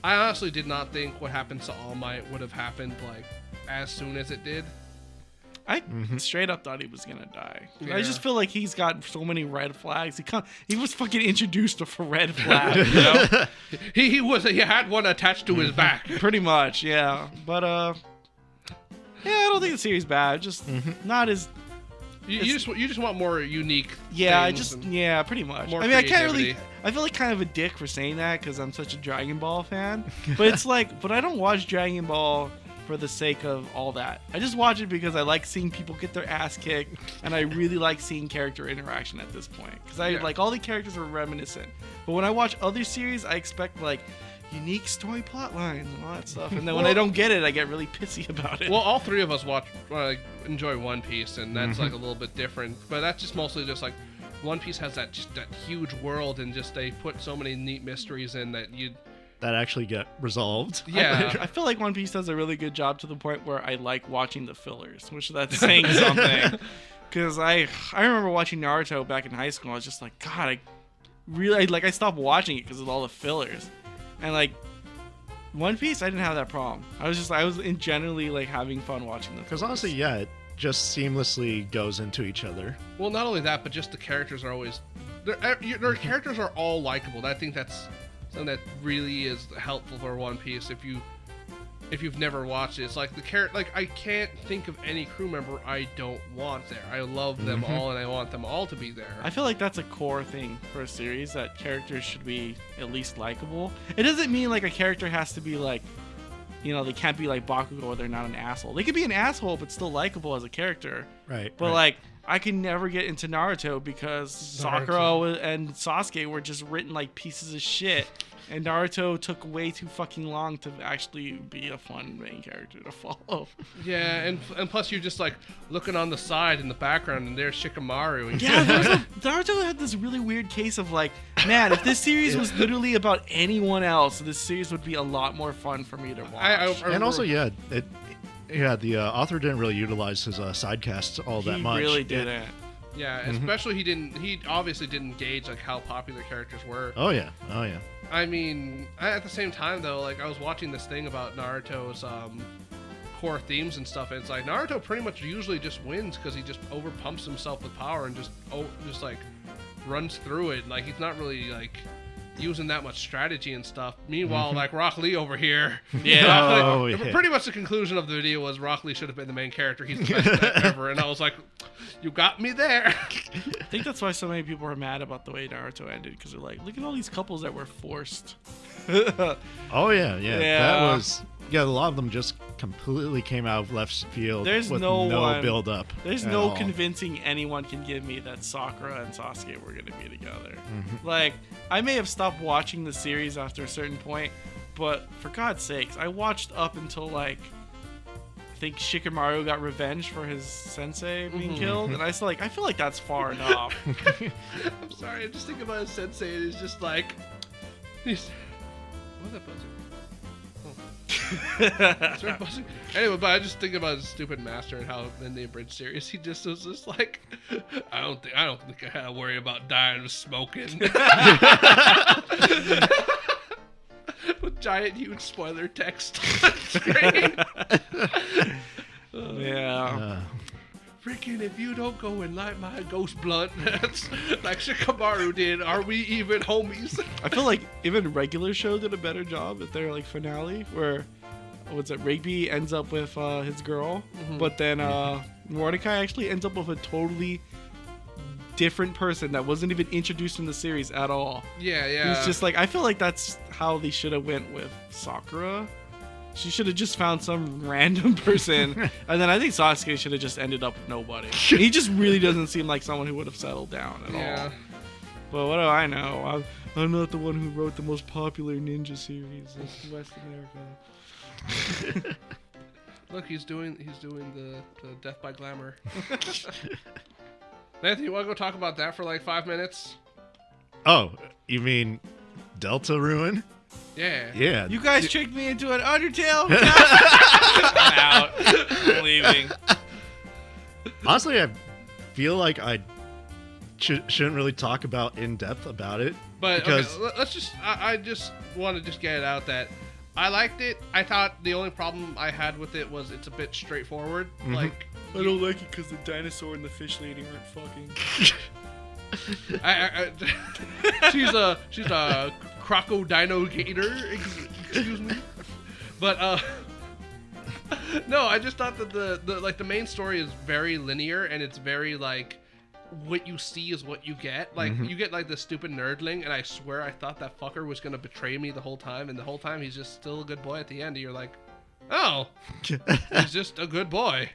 I honestly did not think what happens to All Might would have happened like as soon as it did. I straight up thought he was gonna die. Yeah. I just feel like he's got so many red flags. He was fucking introduced to a red flag, you know? He had one attached to his back. Pretty much, yeah. But yeah, I don't think the series bad. Just not as. You just want more unique. Yeah, things and pretty much. more I mean, I can't really. creativity. I feel like kind of a dick for saying that because I'm such a Dragon Ball fan. But it's like, but I don't watch Dragon Ball for the sake of all that. I just watch it because I like seeing people get their ass kicked, and I really like seeing character interaction at this point because I like all the characters are reminiscent. But when I watch other series, I expect like unique story plot lines and all that stuff, and then when I don't get it, I get really pissy about it. Well, all three of us enjoy One Piece, and that's like a little bit different. But that's just mostly just like One Piece has that huge world, and just they put so many neat mysteries in that That actually get resolved. Yeah. I feel like One Piece does a really good job to the point where I like watching the fillers, which that's saying something. Because I remember watching Naruto back in high school. I was just like, God, I stopped watching it because of all the fillers. And like One Piece, I didn't have that problem. I was generally like having fun watching them. Because honestly, yeah, it just seamlessly goes into each other. Well, not only that, but just the characters are always their characters are all likable. I think that's something that really is helpful for One Piece. If you've never watched it, it's like I can't think of any crew member I don't want there. I love them all, and I want them all to be there. I feel like that's a core thing for a series, that characters should be at least likable. It doesn't mean like a character has to be like, you know, they can't be like Bakugo or they're not an asshole. They could be an asshole but still likable as a character. Right. But like, I can never get into Naruto because Sakura and Sasuke were just written like pieces of shit. And Naruto took way too fucking long to actually be a fun main character to follow. Yeah, and plus you're just like looking on the side in the background, and there's Shikamaru. And Yeah, Naruto had this really weird case of like, man, if this series was literally about anyone else, this series would be a lot more fun for me to watch. And also, yeah, the author didn't really utilize his side casts all that much. He really didn't. Yeah, especially he obviously didn't gauge like how popular characters were. Oh yeah. I mean, at the same time though, like I was watching this thing about Naruto's core themes and stuff, and it's like Naruto pretty much usually just wins because he just overpumps himself with power and just like runs through it. Like he's not really like using that much strategy and stuff. Meanwhile, like Rock Lee over here, pretty much the conclusion of the video was Rock Lee should have been the main character. He's the best ever, and I was like, you got me there. I think that's why so many people are mad about the way Naruto ended, because they're like, look at all these couples that were forced. Oh yeah. That was a lot of them just completely came out of left field. There's with no build up. There's no convincing anyone can give me that Sakura and Sasuke were gonna be together. Like, I may have stopped watching the series after a certain point, but for God's sakes, I watched up until like I think Shikamaru got revenge for his sensei being killed, and I feel like that's far enough. I'm sorry, I'm just thinking about his sensei, and he's just like, what's that buzzing? Is there a buzzing? Anyway, but I just think about his stupid master and how in the abridged series he just was just like, I don't think I gotta worry about dying of smoking. But giant huge spoiler text on screen. Yeah. Freaking, if you don't go and light my ghost blunt, that's like Shikamaru did, are we even homies? I feel like even regular show did a better job at their like finale where Rigby ends up with his girl, but then Mordecai actually ends up with a totally different person that wasn't even introduced in the series at all. Yeah. He's just like, I feel like that's how they should have went with Sakura. She should have just found some random person, and then I think Sasuke should have just ended up with nobody. He just really doesn't seem like someone who would have settled down at all. But what do I know? I'm not the one who wrote the most popular ninja series in West America. Look, he's doing the Death by Glamour. Nathan, you want to go talk about that for like 5 minutes? Oh, you mean Delta Ruin? Yeah. You guys tricked me into an Undertale? I'm out. I'm leaving. Honestly, I feel like I shouldn't really talk in depth about it. But because okay, let's just. I just want to get it out that I liked it. I thought the only problem I had with it was it's a bit straightforward. Like I don't like it because the dinosaur and the fish lady aren't fucking. she's a crocodino gator. Excuse me. But no, I just thought that the main story is very linear and it's very like what you see is what you get. Like you get like the stupid nerdling, and I swear I thought that fucker was gonna betray me the whole time, and the whole time he's just still a good boy at the end. And you're like, oh, he's just a good boy.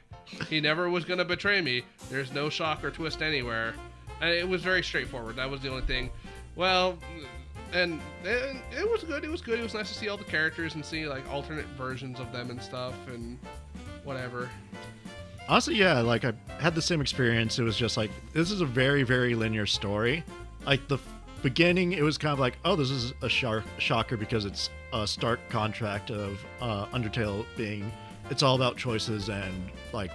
He never was gonna betray me. There's no shock or twist anywhere. And it was very straightforward. That was the only thing. Well, and it was good. It was good. It was nice to see all the characters and see like alternate versions of them and stuff and whatever. Honestly, yeah, like I had the same experience. It was just like, this is a very, very linear story. Like the beginning, it was kind of like, oh, this is a shocker because it's a stark contract of Undertale being, it's all about choices and like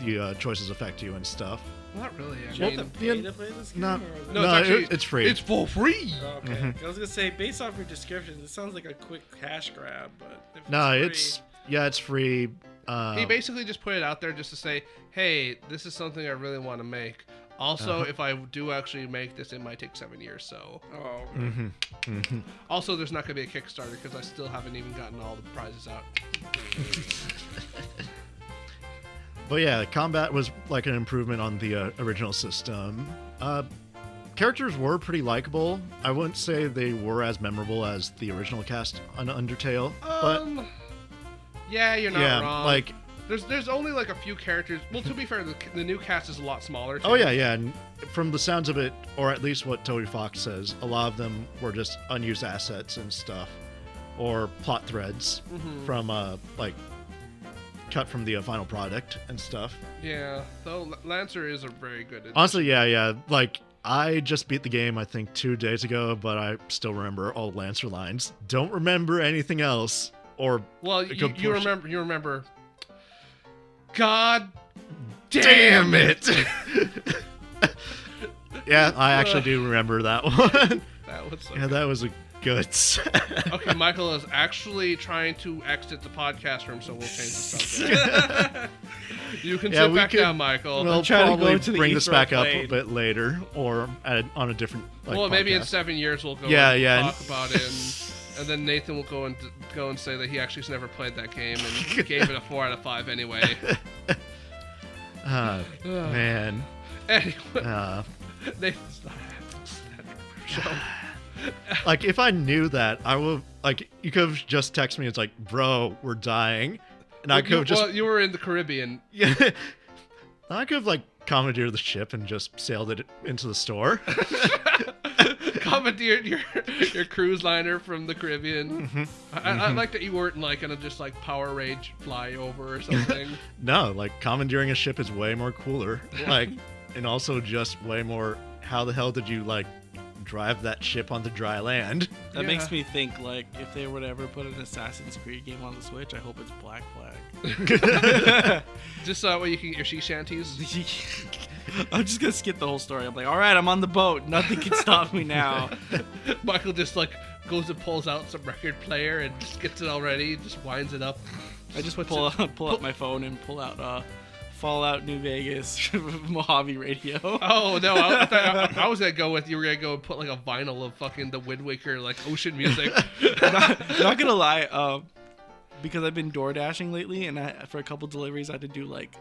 the choices affect you and stuff. Not really. I You have mean, to pay to play this game? No, or no, it's actually it's free. It's for free. Okay. I was gonna say, based off your description, it sounds like a quick cash grab, but if No, it's it's free. He basically just put it out there just to say, hey, this is something I really want to make. Also, if I do actually make this, it might take 7 years. So. Oh. Okay. Also, there's not going to be a Kickstarter because I still haven't even gotten all the prizes out. But yeah, combat was like an improvement on the original system. Characters were pretty likable. I wouldn't say they were as memorable as the original cast on Undertale, but yeah, you're not wrong. like there's only like a few characters. Well, to be fair, the new cast is a lot smaller. Too. oh yeah, and from the sounds of it, or at least what Toby Fox says, a lot of them were just unused assets and stuff, or plot threads from like cut from the final product and stuff. Yeah, though Lancer is a very good addition. Honestly, yeah. Like, I just beat the game, I think, 2 days ago, but I still remember all Lancer lines. Don't remember anything else. Or well, you remember. God damn it! Yeah, I actually do remember that one. That was so yeah, that was a good set. Okay, Michael is actually trying to exit the podcast room, so we'll change the subject. You can sit back down, Michael. We'll try to go probably to the bring this East back Road up a Blade. bit later, or on a different well, maybe in podcast. 7 years we'll go Yeah. talk about it, and then Nathan will go and say that he actually has never played that game and gave it a 4 out of 5 anyway. Man. Anyway, Nathan's not. Like, if I knew that, I would, like, you could have just texted me. It's like, bro, we're dying. And I could have just, Well, you were in the Caribbean. yeah. I could have, like, commandeered the ship and just sailed it into the store. Commandeered your cruise liner from the Caribbean. I like that you weren't like gonna just like Power Rage fly over or something. No, like, commandeering a ship is way more cooler. Like, and also just way more, how the hell did you, like, drive that ship onto dry land? That Yeah. makes me think, like, if they were to ever put an Assassin's Creed game on the Switch, I hope it's Black Flag. Just so that way you can get your sea shanties. I'm just gonna skip the whole story. I'm like, all right, I'm on the boat. Nothing can stop me now. Michael just like goes and pulls out some record player and just gets it all ready, just winds it up. I just pull out my phone and pull out Fallout New Vegas Mojave Radio. Oh no! I was gonna go with you were gonna go and put like a vinyl of fucking the Wind Waker like ocean music. Not gonna lie, because I've been door dashing lately, and for a couple deliveries I had to do like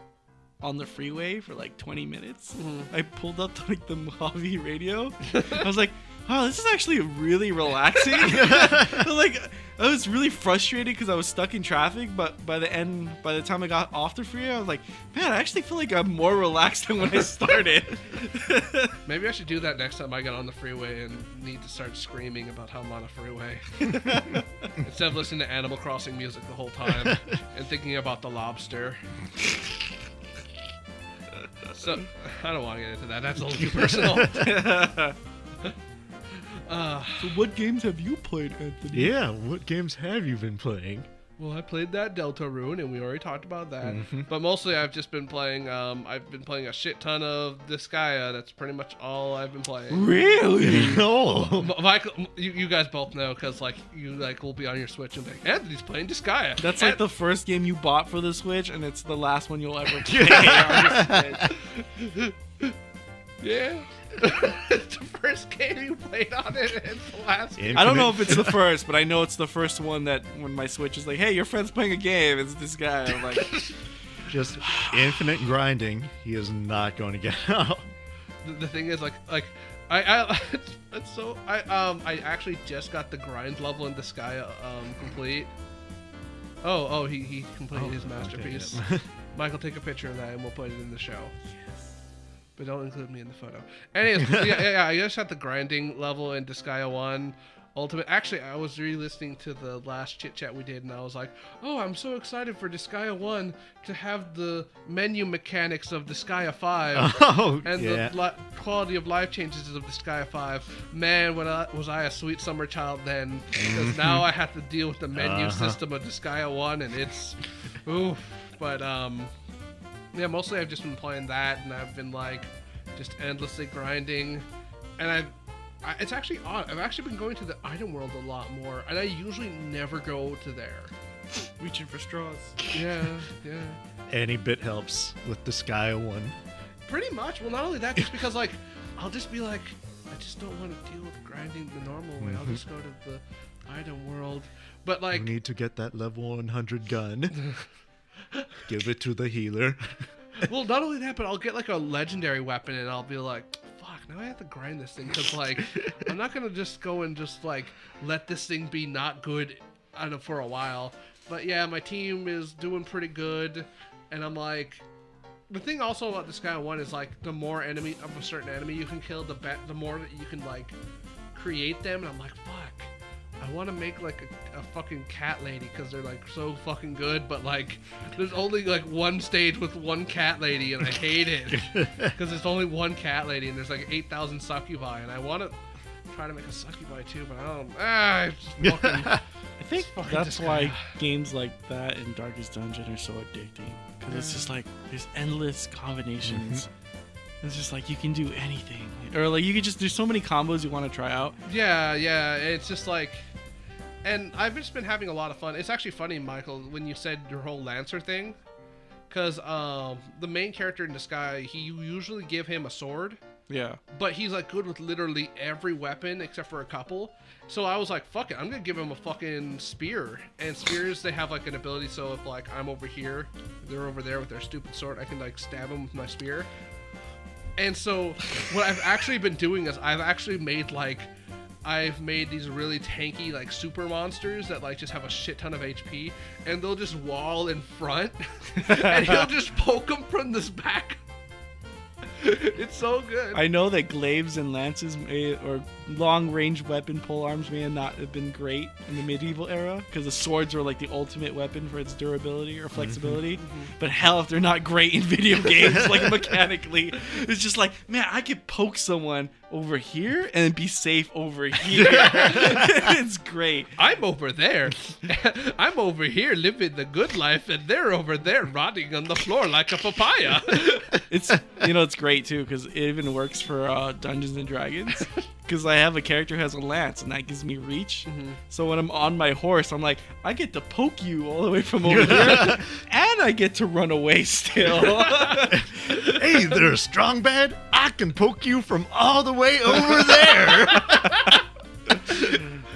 on the freeway for like 20 minutes. Mm-hmm. I pulled up like the Mojave Radio. I was like, wow, this is actually really relaxing. Like, I was really frustrated because I was stuck in traffic, but by the time I got off the freeway, I was like, man, I actually feel like I'm more relaxed than when I started. Maybe I should do that next time I get on the freeway and need to start screaming about how I'm on a freeway. Instead of listening to Animal Crossing music the whole time and thinking about the lobster. So, I don't want to get into that. That's a little too personal. So what games have you played, Anthony? Yeah, what games have you been playing? Well, I played that Deltarune, and we already talked about that. Mm-hmm. But mostly, I've just been playing. I've been playing a shit ton of Disgaea. That's pretty much all I've been playing. Really? No. Michael, you guys both know because like you like will be on your Switch and be like, Anthony's playing Disgaea. That's like the first game you bought for the Switch, and it's the last one you'll ever play on your Switch. Yeah. It's the first game you played on it, and it's the last. I don't know if it's the first, but I know it's the first one that when my Switch is like, hey, your friend's playing a game, it's this guy. I'm like, just infinite grinding. He is not going to get out. The thing is, like it's so I actually just got the grind level in Disgaea complete. Oh, he completed his masterpiece. Okay, yeah. Michael, take a picture of that, and we'll put it in the show. But don't include me in the photo. Anyways, yeah, I just had the grinding level in Disgaea 1 Ultimate. Actually, I was re-listening to the last chit chat we did, and I was like, oh, I'm so excited for Disgaea 1 to have the menu mechanics of Disgaea 5 and the quality of life changes of Disgaea 5. Man, was I a sweet summer child then, because now I have to deal with the menu system of Disgaea 1, and it's oof. But yeah, mostly I've just been playing that, and I've been like just endlessly grinding, and it's actually odd. I've actually been going to the item world a lot more, and I usually never go to there. reaching for straws. Yeah. Any bit helps with Disgaea 1. Pretty much. Well, not only that, just because like I'll just be like, I just don't want to deal with grinding the normal way. I'll just go to the item world. But like, you need to get that level 100 gun. Give it to the healer. Well, not only that, but I'll get like a legendary weapon, and I'll be like, fuck, now I have to grind this thing, because like I'm not gonna just go and just like let this thing be not good for a while. But yeah, my team is doing pretty good, and I'm like, the thing also about this guy 1 is like the more enemy of a certain enemy you can kill, the more that you can like create them, and I'm like, fuck, I want to make like a fucking cat lady, because they're like so fucking good, but like there's only like one stage with one cat lady, and I hate it because there's only one cat lady, and there's like 8,000 succubi, and I want to try to make a succubi too, but I don't. It's just fucking, I think that's why games like that and Darkest Dungeon are so addicting, because it's just like there's endless combinations. It's just like you can do anything, or like you can just there's so many combos you want to try out. Yeah, it's just like, and I've just been having a lot of fun. It's actually funny, Michael, when you said your whole Lancer thing, because the main character in Disgaea, you usually give him a sword. Yeah. But he's like good with literally every weapon except for a couple. So I was like, fuck it, I'm gonna give him a fucking spear. And spears, they have like an ability, so if like I'm over here, they're over there with their stupid sword, I can like stab them with my spear. And so what I've actually been doing is I've made these really tanky like super monsters that like just have a shit ton of HP, and they'll just wall in front and he'll just poke them from this back. It's so good. I know that glaives and lances or long-range weapon pole arms may not have been great in the medieval era, because the swords were like the ultimate weapon for its durability or flexibility. But hell, if they're not great in video games, like mechanically, it's just like, man, I could poke someone over here and be safe over here. It's great. I'm over there. I'm over here living the good life, and they're over there rotting on the floor like a papaya. It's it's great too because it even works for Dungeons and Dragons. Because I have a character who has a lance, and that gives me reach. Mm-hmm. So when I'm on my horse, I'm like, I get to poke you all the way from over here, and I get to run away still. Hey, there's strong bad. I can poke you from all the way over there.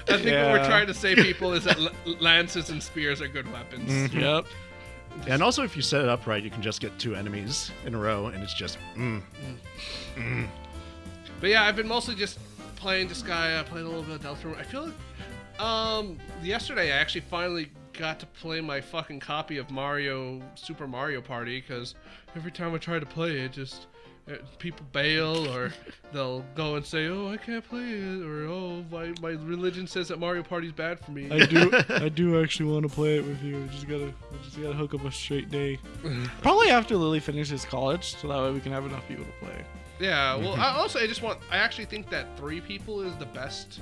I think what we're trying to say, people, is that lances and spears are good weapons. Mm-hmm. Yep. And also, if you set it up right, you can just get 2 enemies in a row, and it's just But yeah, I've been mostly just playing Disgaea, playing a little bit of Deltarune. I feel like yesterday I actually finally got to play my fucking copy of Super Mario Party, because every time I try to play it, just people bail, or they'll go and say, oh, I can't play it, or oh, my religion says that Mario Party's bad for me. I do actually want to play it with you. We just gotta hook up a straight day. Probably after Lily finishes college, so that way we can have enough people to play. Yeah, well, I actually think that 3 people is the best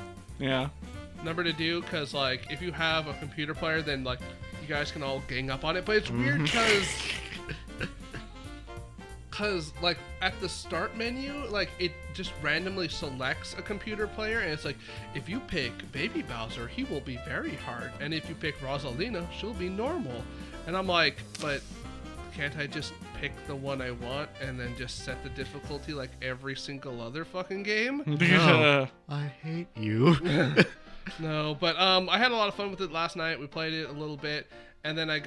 number to do, because, like, if you have a computer player, then, like, you guys can all gang up on it. But it's weird because, like, at the start menu, like, it just randomly selects a computer player, and it's like, if you pick Baby Bowser, he will be very hard, and if you pick Rosalina, she'll be normal. And I'm like, but can't I just pick the one I want and then just set the difficulty like every single other fucking game? No, I hate you. No, but I had a lot of fun with it last night. We played it a little bit, and then I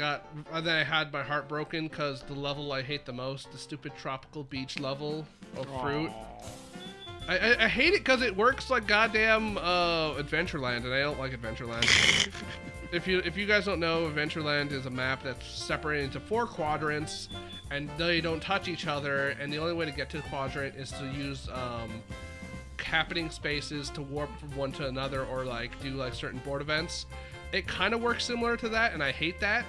had my heart broken because the level I hate the most, the stupid tropical beach level of fruit. I hate it because it works like goddamn Adventureland, and I don't like Adventureland. If you guys don't know, Adventureland is a map that's separated into 4 quadrants, and they don't touch each other, and the only way to get to the quadrant is to use happening spaces to warp from one to another, or like do like certain board events. It kind of works similar to that, and I hate that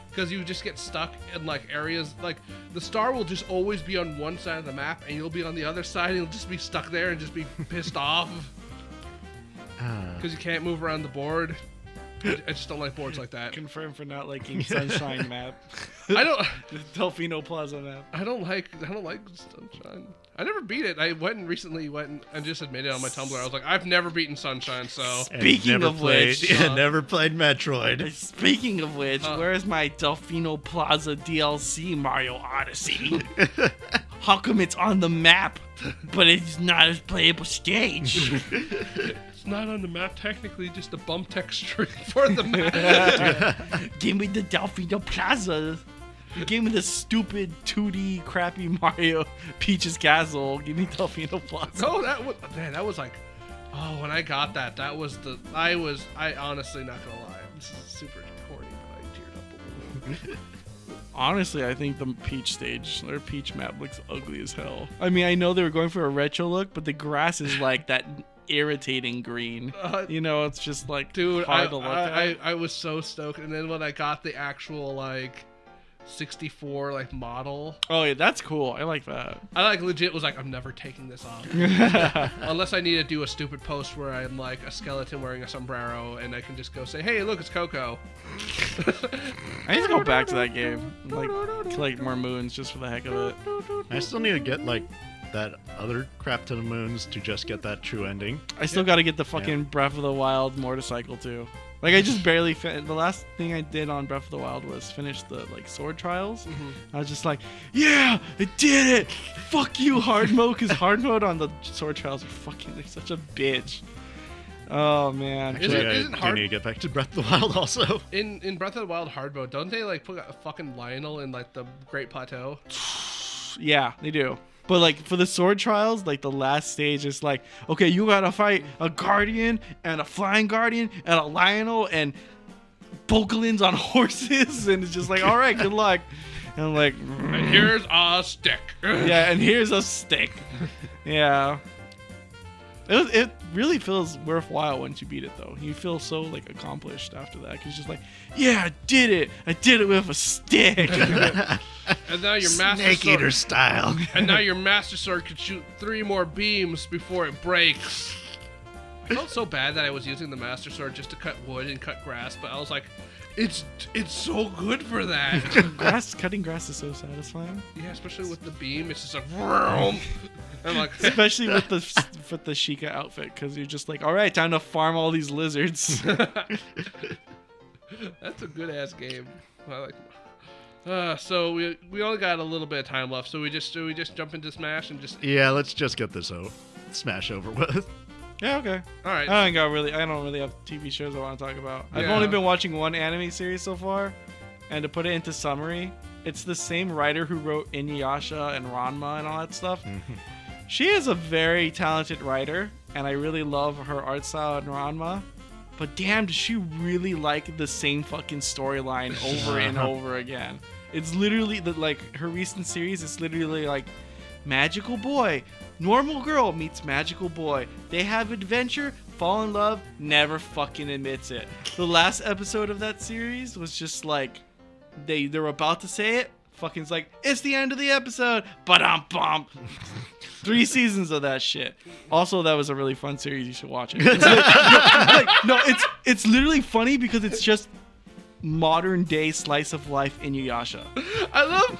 because you just get stuck in like areas, like the star will just always be on one side of the map and you'll be on the other side, and you'll just be stuck there and just be pissed off because you can't move around the board. I just don't like boards like that. Confirmed for not liking Sunshine map. I don't. The Delfino Plaza map. I don't like Sunshine. I never beat it. I recently went and just admitted on my Tumblr. I was like, I've never beaten Sunshine. So Speaking of which, never played Metroid. Speaking of which, where's my Delfino Plaza DLC Mario Odyssey? How come it's on the map, but it's not a playable stage? It's not on the map, technically, just a bump texture for the map. Give me the Delfino Plaza. You gave me the stupid 2D crappy Mario Peach's Castle. Give me Delfino Plaza. No, that was like, oh, when I got that was I honestly, not gonna lie, this is super corny, but I teared up a little. Honestly, I think the Peach stage, their Peach map looks ugly as hell. I mean, I know they were going for a retro look, but the grass is like that irritating green. It's just like, dude, hard to look at. I was so stoked, and then when I got the actual like 64 like model. Oh yeah, that's cool. I like that. I like legit was like, I'm never taking this off. Unless I need to do a stupid post where I'm like a skeleton wearing a sombrero and I can just go say, hey, look, it's Coco. I need to go back to that game. Like collect more moons just for the heck of it. I still need to get like that other crap ton of moons to just get that true ending. I still got to get the fucking Breath of the Wild motorcycle too. Like, I just barely the last thing I did on Breath of the Wild was finish the like sword trials. I was just like, yeah, I did it. Fuck you, hard mode, because hard mode on the sword trials are fucking, they're such a bitch. Oh man. Isn't hard? Do you need to get back to Breath of the Wild also? In Breath of the Wild hard mode, don't they like put a fucking Lionel in like the Great Plateau? Yeah, they do. But like for the sword trials, like the last stage is like, okay, you gotta fight a guardian and a flying guardian and a Lionel and Bokolins on horses, and it's just like, all right, good luck. And I'm like, and here's a stick. Yeah, and here's a stick. Yeah. It really feels worthwhile once you beat it, though. You feel so like accomplished after that, because just like, yeah, I did it with a stick. And now your master Snake sword, Eater style. and now your master sword could shoot 3 more beams before it breaks. I felt so bad that I was using the master sword just to cut wood and cut grass, but I was like, it's so good for that. Cutting grass is so satisfying. Yeah, especially with the beam, it's just like, vroom. I'm like, Especially with the Sheikah outfit, because you're just like, all right, time to farm all these lizards. that's a good ass game. I like. So we only got a little bit of time left, so we just jump into Smash and just. Yeah, let's just get this Smash over with. Yeah, okay. All right. I don't really have TV shows I want to talk about. I've Yeah. only been watching one anime series so far, and to put it into summary, it's the same writer who wrote Inuyasha and Ranma and all that stuff. She is a very talented writer, and I really love her art style in Ranma. But damn, does she really like the same fucking storyline over and over again? It's literally her recent series is literally like magical boy, normal girl meets magical boy. They have adventure, fall in love, never fucking admits it. The last episode of that series was just like they're about to say it. Fucking's like, it's the end of the episode. Ba-dum-bum. 3 seasons of that shit. Also, that was a really fun series. You should watch it. It's it's literally funny because it's just modern day slice of life in Inuyasha. I love.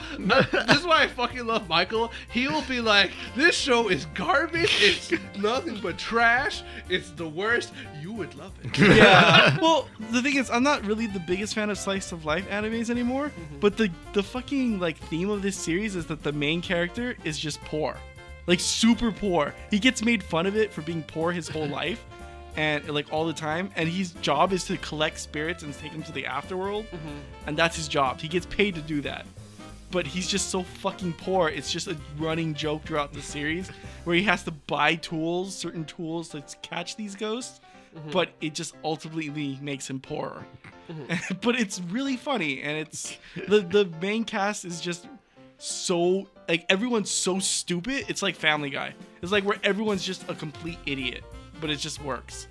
This is why I fucking love Michael. He will be like, "This show is garbage. It's nothing but trash. It's the worst. You would love it." Yeah. Well, the thing is, I'm not really the biggest fan of slice of life animes anymore. But the fucking theme of this series is that the main character is just poor, like super poor. He gets made fun of it for being poor his whole life. And all the time, and his job is to collect spirits and take them to the afterworld, and that's his job. He gets paid to do that, but he's just so fucking poor. It's just a running joke throughout the series where he has to buy certain tools to catch these ghosts, but it just ultimately makes him poorer. But it's really funny, and it's the main cast is just so everyone's so stupid. It's like Family Guy. It's like where everyone's just a complete idiot. But it just works.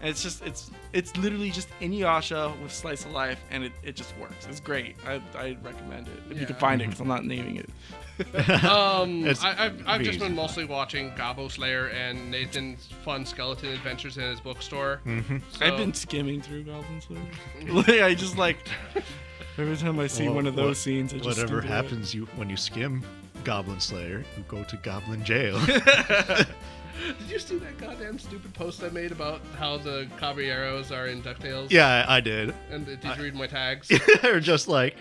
And it's literally just Inuyasha with slice of life, and it just works. It's great. I recommend it if you can find it, because I'm not naming it. I've just been mostly watching Gobbo Slayer and Nathan's fun skeleton adventures in his bookstore. So, I've been skimming through Goblin Slayer. I just every time I see one of those scenes, I just whatever skim through happens when you skim Goblin Slayer, you go to Goblin Jail. Did you see that goddamn stupid post I made about how the caballeros are in DuckTales? Yeah, I did. And did you read my tags? They're just like,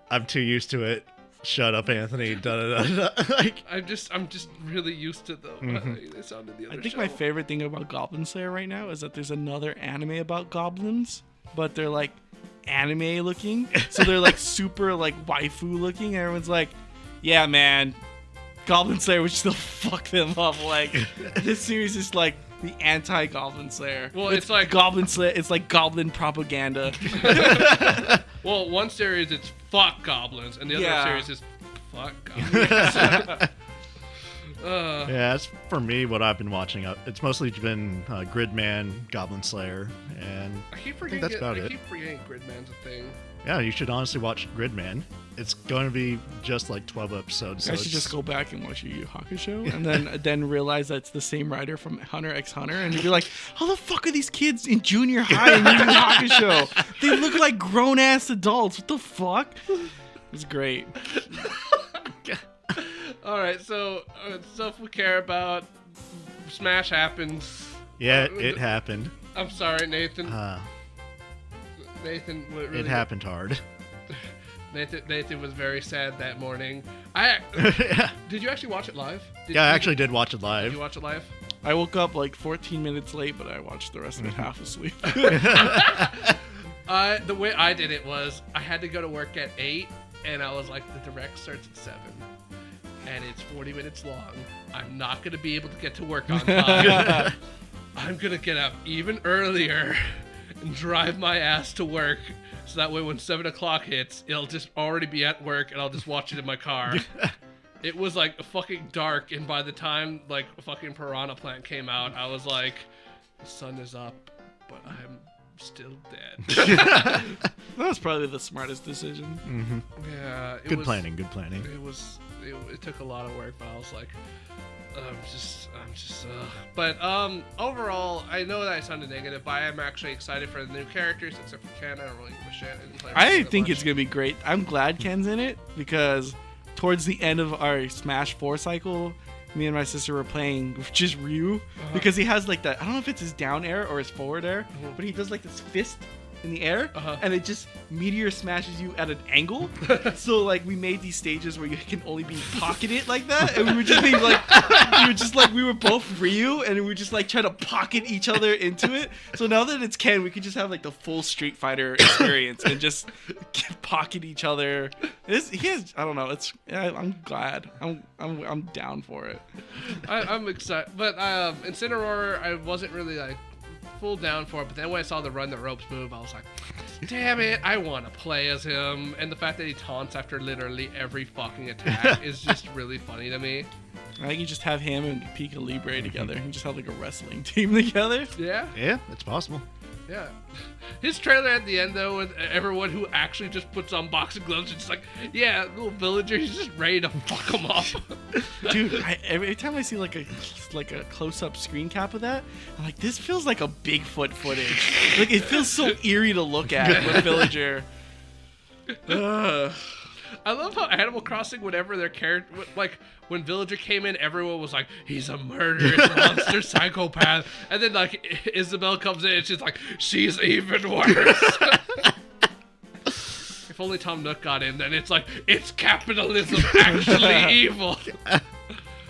I'm too used to it. Shut up, Anthony. Da, da, da, da. I'm just really used to them. They sounded the other I think show. my favorite thing about Goblin Slayer right now is that there's another anime about goblins, but they're anime looking. So they're super waifu looking. And everyone's like, yeah, man, Goblin Slayer would still fuck them up. This series is the anti-Goblin Slayer. Well, it's like Goblin Slayer. It's like Goblin propaganda. Well, one series it's fuck goblins, and the other series is fuck goblins. Yeah, that's for me what I've been watching. It's mostly been Gridman, Goblin Slayer, and I keep I forgetting. think that's about I it. keep forgetting Gridman's a thing. Yeah, you should honestly watch Gridman. It's going to be just 12 episodes. I should just go back and watch Yu Yu Hakusho, and then realize that's the same writer from Hunter x Hunter, and you'd be like, how the fuck are these kids in junior high in Yu Yu Hakusho? They look like grown ass adults. What the fuck? It's great. All right, so stuff we care about. Smash happens. Yeah, it happened. I'm sorry, Nathan. Nathan, what really It happened hard. Nathan was very sad that morning. Did you actually watch it live? I actually did watch it Did live. you watch it live? I woke up 14 minutes late, but I watched the rest of it half asleep. The way I did it was I had to go to work at 8, and I was like, the direct starts at 7. And it's 40 minutes long. I'm not going to be able to get to work on time. I'm going to get up even earlier and drive my ass to work. So that way when 7 o'clock hits, it'll just already be at work and I'll just watch it in my car. It was fucking dark. And by the time fucking Piranha Plant came out, I was like, the sun is up, but I'm still dead. That was probably the smartest decision. Mm-hmm. Yeah. Good planning. It took a lot of work, but I was like, But overall, I know that I sounded negative, but I am actually excited for the new characters, except for Ken. I don't really give a shit. I think it's gonna be great. I'm glad Ken's in it because towards the end of our Smash 4 cycle, me and my sister were playing just Ryu because he has like that. I don't know if it's his down air or his forward air, but he does like this fist in the air, and it just meteor smashes you at an angle. So like we made these stages where you can only be pocketed like that, and we were just being like, we were both Ryu, and we were just like trying to pocket each other into it. So now that it's Ken, we could just have like the full Street Fighter experience and just pocket each other. I don't know. I'm glad. I'm down for it. I'm excited, but Incineroar, I wasn't really like full down for it, but then when I saw the run the ropes move, I was like, damn it, I want to play as him. And the fact that he taunts after literally every fucking attack is just really funny to me. I think you just have him and Pika Libre together and just have like a wrestling team together. Yeah, it's possible. Yeah. His trailer at the end, though, with everyone who actually just puts on boxing gloves, it's like, yeah, little villager, he's just ready to fuck him up. Dude, every time I see like a close-up screen cap of that, I'm like, this feels like a Bigfoot footage. Like, it feels so eerie to look at with villager. I love how Animal Crossing, whenever their character, like, when Villager came in, everyone was like, he's a murderous monster psychopath. And then, like, Isabelle comes in and she's like, she's even worse. If only Tom Nook got in, then it's like, it's capitalism actually evil.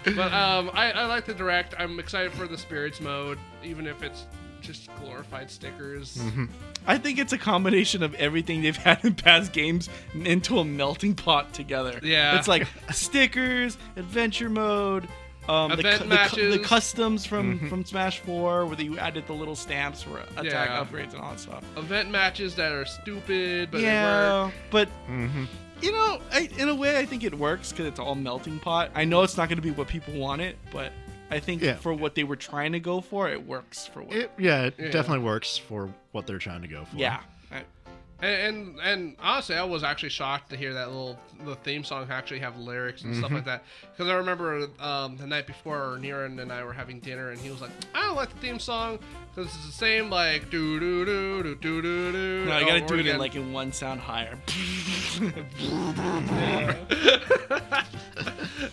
But I like the Direct. I'm excited for the Spirits mode, even if it's just glorified stickers. Mm-hmm. I think it's a combination of everything they've had in past games into a melting pot together. Yeah. It's like stickers, adventure mode, matches. the customs from Smash 4 where you added the little stamps for attack upgrades and all that stuff. Event matches that are stupid, but they work. But you know, in a way I think it works because it's all melting pot. I know it's not going to be what people want it, but I think for what they were trying to go for, it works for what. It definitely works for what they're trying to go for. Yeah. And honestly, I was actually shocked to hear that the theme song actually have lyrics and stuff like that. Because I remember the night before, Niran and I were having dinner, and he was like, "I don't like the theme song because it's the same like do do do do do do do." No, you gotta do it in one sound higher.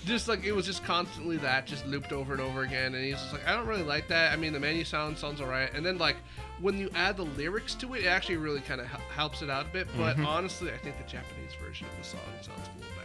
Just like it was just constantly that, just looped over and over again, and he's just like, I don't really like that. I mean, the menu sounds alright, and then like when you add the lyrics to it, it actually really kind of helps it out a bit. But honestly, I think the Japanese version of the song sounds a little better.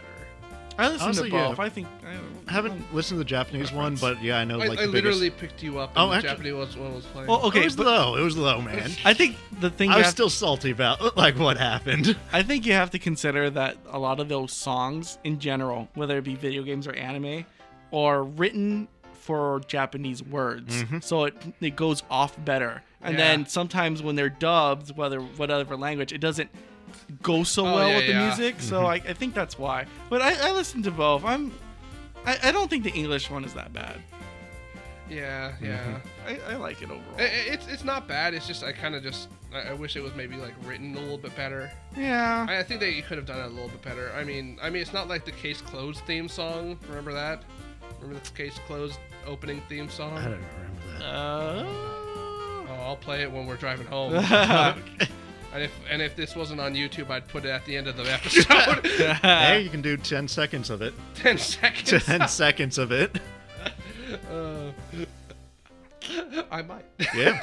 I listened Honestly, to both. yeah. I haven't listened to the Japanese one, but yeah, I know. Like I the literally biggest... picked you up. Oh, And the actually- Japanese one was playing. Well, okay, It was low. It was low, man. I think the thing I was still salty about like what happened. I think you have to consider that a lot of those songs in general, whether it be video games or anime, are written for Japanese words, so it goes off better. And then sometimes when they're dubbed, whatever language, it doesn't go so well with the music. So I think that's why. But I listen to both. I don't think the English one is that bad. Yeah. I like it overall. It's not bad. It's just I wish it was maybe like written a little bit better. Yeah. I think that you could have done it a little bit better. I mean, it's not like the Case Closed theme song. Remember that? Remember the Case Closed opening theme song? I don't remember that. Oh, I'll play it when we're driving home. And if this wasn't on YouTube, I'd put it at the end of the episode. Hey, you can do 10 seconds of it. 10 seconds. 10 seconds of it. I might. Yeah.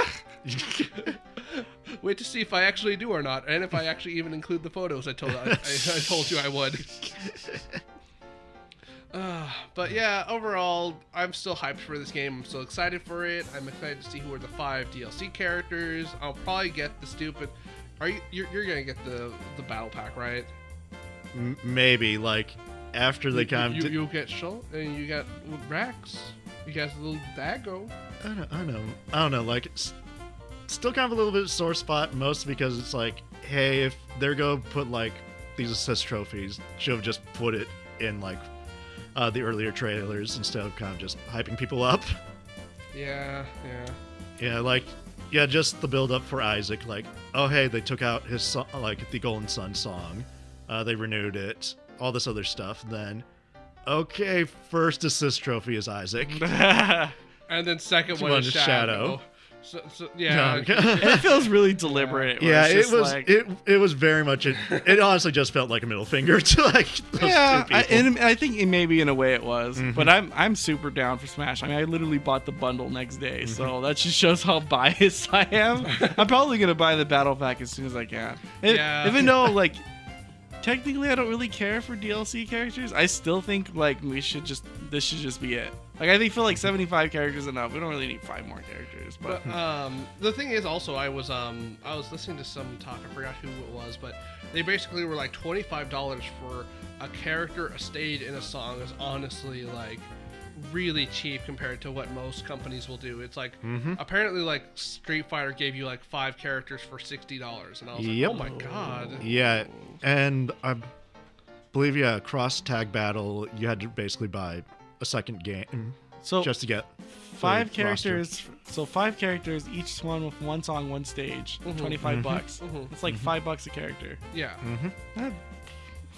Wait to see if I actually do or not, and if I actually even include the photos I told you I would. But yeah, overall, I'm still hyped for this game. I'm still excited for it. I'm excited to see who are the 5 DLC characters. I'll probably get the stupid. You're gonna get the battle pack, right? Maybe like after they kind of. You'll get Shul and you got Rex. You guys a little Dago. I don't know. Like, it's still kind of a little bit sore spot, mostly because it's like, hey, if they're gonna put like these assist trophies, should have just put it in like the earlier trailers instead of kind of just hyping people up. Yeah. Yeah, like Yeah, just the build up for Isaac. Like, oh hey, they took out his like the Golden Sun song. They renewed it. All this other stuff. Then, okay, first assist trophy is Isaac. And then second one is Shadow. So yeah. And it feels really deliberate. Yeah, it was like... it was very much. It honestly just felt like a middle finger to like those two people. And I think maybe in a way it was. Mm-hmm. But I'm super down for Smash. I mean, I literally bought the bundle next day, so that just shows how biased I am. I'm probably gonna buy the battle pack as soon as I can. Even though like. Technically, I don't really care for DLC characters. I still think like this should just be it. Like I think for like 75 characters enough. We don't really need 5 more characters. But the thing is also I was listening to some talk. I forgot who it was, but they basically were like $25 for a character, a stage, and a song is honestly like really cheap compared to what most companies will do. It's like apparently like Street Fighter gave you like 5 characters for $60, and I was like, oh my god. Yeah, and I believe cross tag battle you had to basically buy a second game just to get 5 characters. So 5 characters, each one with 1 song, 1 stage, $25. It's like $5 a character. Yeah.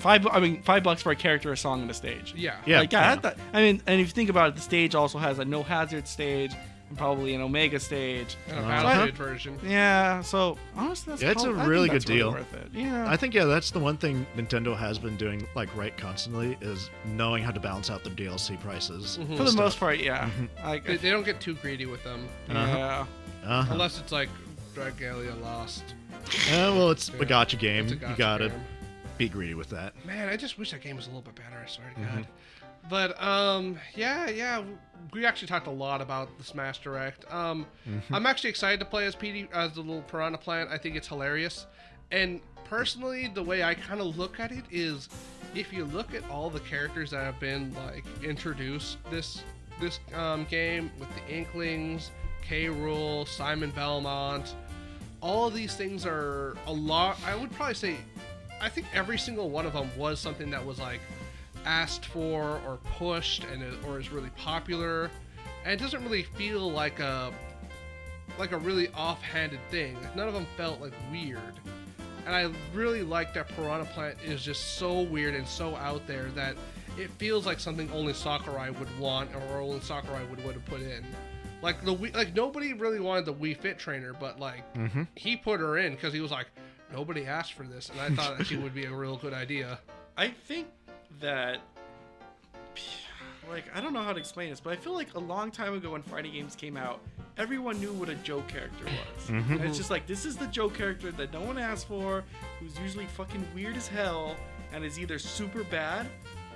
$5 for a character, a song, and a stage. Yeah. Like, and if you think about it, the stage also has a no hazard stage and probably an Omega stage and a battle version. Yeah. So honestly, it's a really good deal. Really worth it. Yeah. I think that's the one thing Nintendo has been doing like right constantly is knowing how to balance out their DLC prices. For the most part, yeah. They don't get too greedy with them. Yeah. Unless it's like Dragalia Lost. Well, it's a gotcha game. It's a gotcha you gotta game. Be greedy with that. Man, I just wish that game was a little bit better. I swear to God. But yeah, we actually talked a lot about the Smash Direct. I'm actually excited to play as the little piranha plant. I think it's hilarious. And personally, the way I kind of look at it is, if you look at all the characters that have been like introduced this game with the Inklings, K. Rool, Simon Belmont, all of these things are a lot. I would probably say, I think every single one of them was something that was like asked for or pushed or is really popular, and it doesn't really feel like a really offhanded thing. Like, none of them felt like weird, and I really like that Piranha Plant is just so weird and so out there that it feels like something only Sakurai would want or only Sakurai would have put in. Like nobody really wanted the Wii Fit trainer, but like he put her in because he was like, nobody asked for this, and I thought that she would be a real good idea. I think that, like, I don't know how to explain this, but I feel like a long time ago when fighting games came out, everyone knew what a Joe character was. And it's just like, this is the Joe character that no one asked for, who's usually fucking weird as hell, and is either super bad,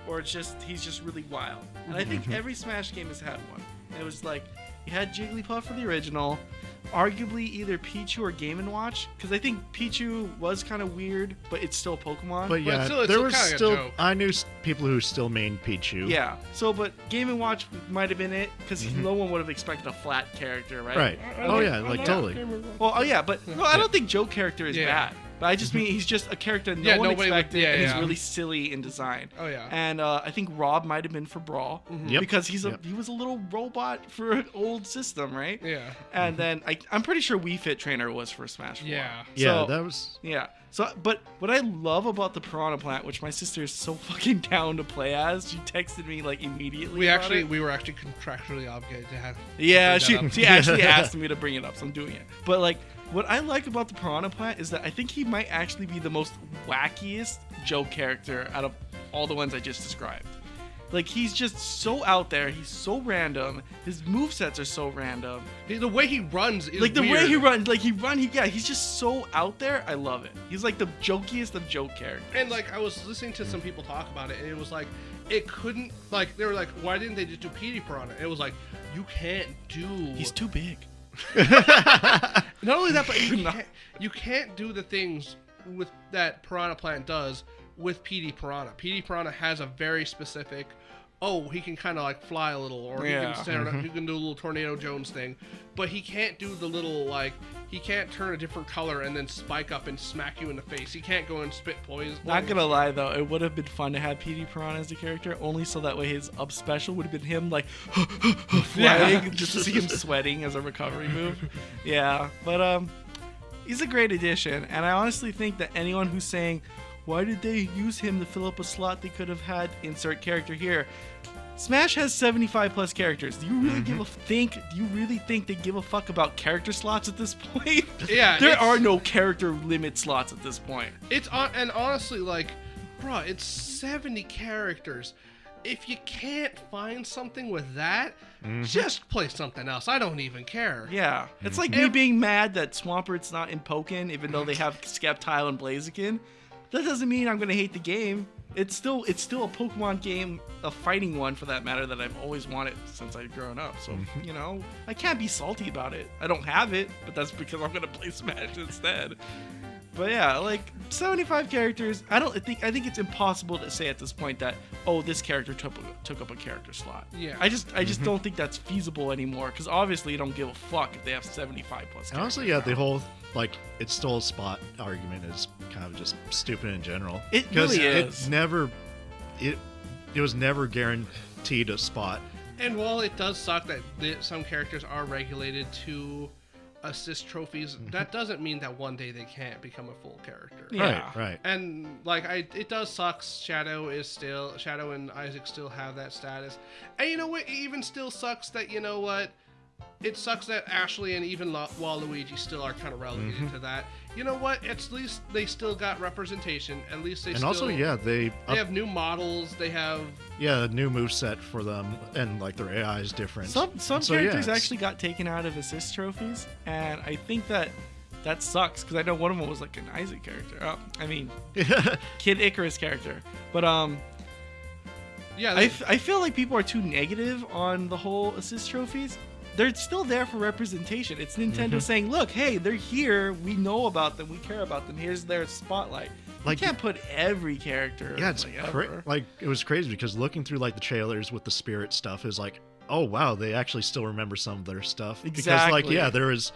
or he's just really wild. And I think every Smash game has had one. And it was like, you had Jigglypuff for the original, arguably either Pichu or Game & Watch, because I think Pichu was kind of weird, but it's still Pokemon. But yeah, there was still I knew people who still mained Pichu. Yeah, but Game & Watch might have been it, because no one would have expected a flat character, right? Right. Totally. Well, but no, I don't think Joe character is bad. But I just mean he's just a character no one expected, and he's really silly in design. Oh yeah. And I think Rob might have been for Brawl, because he was a little robot for an old system, right? Yeah. And then I'm pretty sure Wii Fit Trainer was for Smash 4. Yeah, that was. Yeah. So, but what I love about the Piranha Plant, which my sister is so fucking down to play as, she texted me like immediately. We were actually contractually obligated to have. Yeah, she actually asked me to bring it up, so I'm doing it. But like, what I like about the Piranha Plant is that I think he might actually be the most wackiest Joe character out of all the ones I just described. Like, he's just so out there. He's so random. His movesets are so random. The way he runs is like the weird. way he runs. Like he's just so out there. I love it. He's like the jokiest of joke characters. And like, I was listening to some people talk about it, and it was like, it couldn't, like, they were like, why didn't they just do Petey Piranha? And it was like, you can't do. He's too big. Not only that, but you can't do the things with that Piranha Plant does with Petey Piranha. Petey Piranha has a very specific oh, he can kind of like fly a little, or Yeah. he can do a little Tornado Jones thing, but he can't do the little like he can't turn a different color and then spike up and smack you in the face. He can't go and spit poison. Not gonna lie though, it would have been fun to have PD Piranha as a character, only so that way his up special would have been him like flying, just to see him sweating as a recovery move. Yeah, but he's a great addition, and I honestly think that anyone who's saying, why did they use him to fill up a slot they could have had insert character here? Smash has 75 plus characters. Do you really Do you really think they give a fuck about character slots at this point? Yeah, there are no character limit slots at this point. And honestly, like, bro, it's 70 characters. If you can't find something with that, just play something else. I don't even care. Yeah, it's like me being mad that Swampert's not in Pokken, even though they have Sceptile and Blaziken. That doesn't mean I'm gonna hate the game. It's still a Pokemon game, a fighting one for that matter, that I've always wanted since I've grown up. So you know, I can't be salty about it. I don't have it, but that's because I'm gonna play Smash instead. But yeah, like 75 characters. I think it's impossible to say at this point that, oh, this character took up a character slot. Yeah. I just don't think that's feasible anymore, because obviously you don't give a fuck if they have 75 plus characters. Honestly, yeah, the whole like it stole a spot argument is kind of just stupid in general. It really is. It was never guaranteed a spot. And while it does suck that some characters are regulated to assist trophies, that doesn't mean that one day they can't become a full character. Yeah. Right. And like it does suck. Shadow and Isaac still have that status. And you know what? It even still sucks that, you know what? It sucks that Ashley and even Waluigi still are kind of relegated to that. You know what? At least they still got representation. At least they they have new models. They have a new moveset for them, and like their AI is different. Some characters actually got taken out of assist trophies, and I think that sucks, because I know one of them was like an Isaac character. Oh, I mean, Kid Icarus character. But yeah, I feel like people are too negative on the whole assist trophies. They're still there for representation. It's Nintendo saying, look, hey, they're here. We know about them. We care about them. Here's their spotlight. Like, you can't put every character. Yeah, it's like it was crazy, because looking through like the trailers with the spirit stuff is like, oh wow, they actually still remember some of their stuff. Exactly. Because like, yeah, there was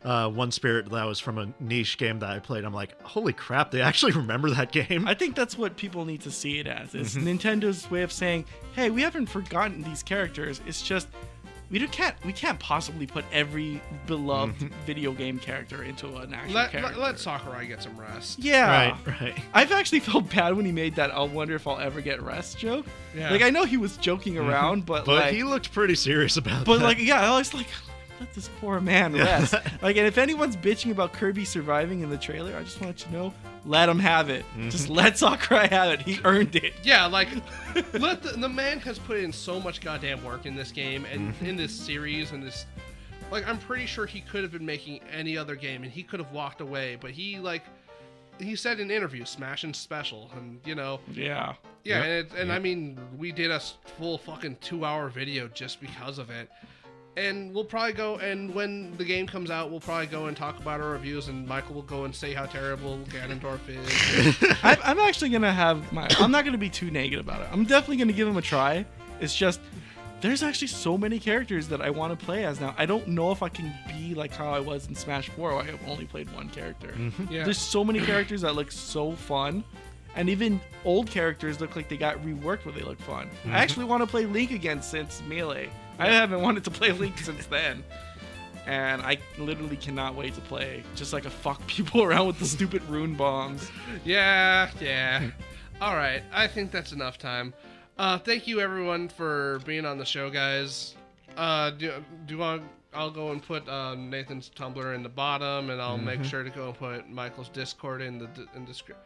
one spirit that was from a niche game that I played. I'm like, holy crap, they actually remember that game. I think that's what people need to see it as. It's Nintendo's way of saying, hey, we haven't forgotten these characters. It's just we can't possibly put every beloved video game character into an actual character. Let Sakurai get some rest. Yeah. Right. I've actually felt bad when he made that I'll wonder if I'll ever get rest joke. Yeah. Like, I know he was joking around, but like, he looked pretty serious about that. but like, yeah, I was like, let this poor man rest. Like, and if anyone's bitching about Kirby surviving in the trailer, I just want to know, let him have it. Just let Sakurai have it. He earned it. Yeah, like, let the man has put in so much goddamn work in this game and in this series and this. Like, I'm pretty sure he could have been making any other game and he could have walked away, but he said in interviews, Smash and special, and you know. Yeah. Yeah, and I mean, we did a full fucking 2-hour video just because of it. And we'll probably go, and when the game comes out, we'll probably go and talk about our reviews, and Michael will go and say how terrible Ganondorf is. I'm actually going to I'm not going to be too negative about it. I'm definitely going to give him a try. It's just, there's actually so many characters that I want to play as now. I don't know if I can be like how I was in Smash 4, where I have only played one character. Yeah. There's so many characters that look so fun. And even old characters look like they got reworked where they look fun. I actually want to play Link again since Melee. I haven't wanted to play Link since then. And I literally cannot wait to play. Just like a fuck people around with the stupid rune bombs. Yeah. All right, I think that's enough time. Thank you everyone for being on the show, guys. Do you want? I'll go and put Nathan's Tumblr in the bottom, and I'll make sure to go and put Michael's Discord in the description.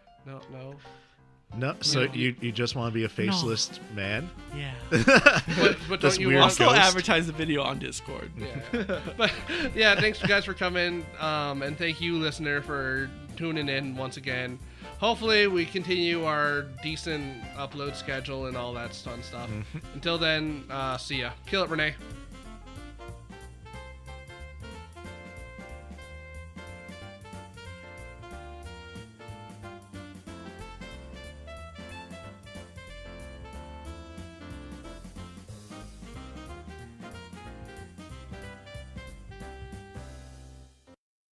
No. So you just want to be a faceless man? Yeah. But This don't you weird I'll want? still ghost. advertise the video on Discord. Yeah. But yeah, thanks you guys for coming, and thank you, listener, for tuning in once again. Hopefully, we continue our decent upload schedule and all that fun stuff. Until then, see ya. Kill it, Renee.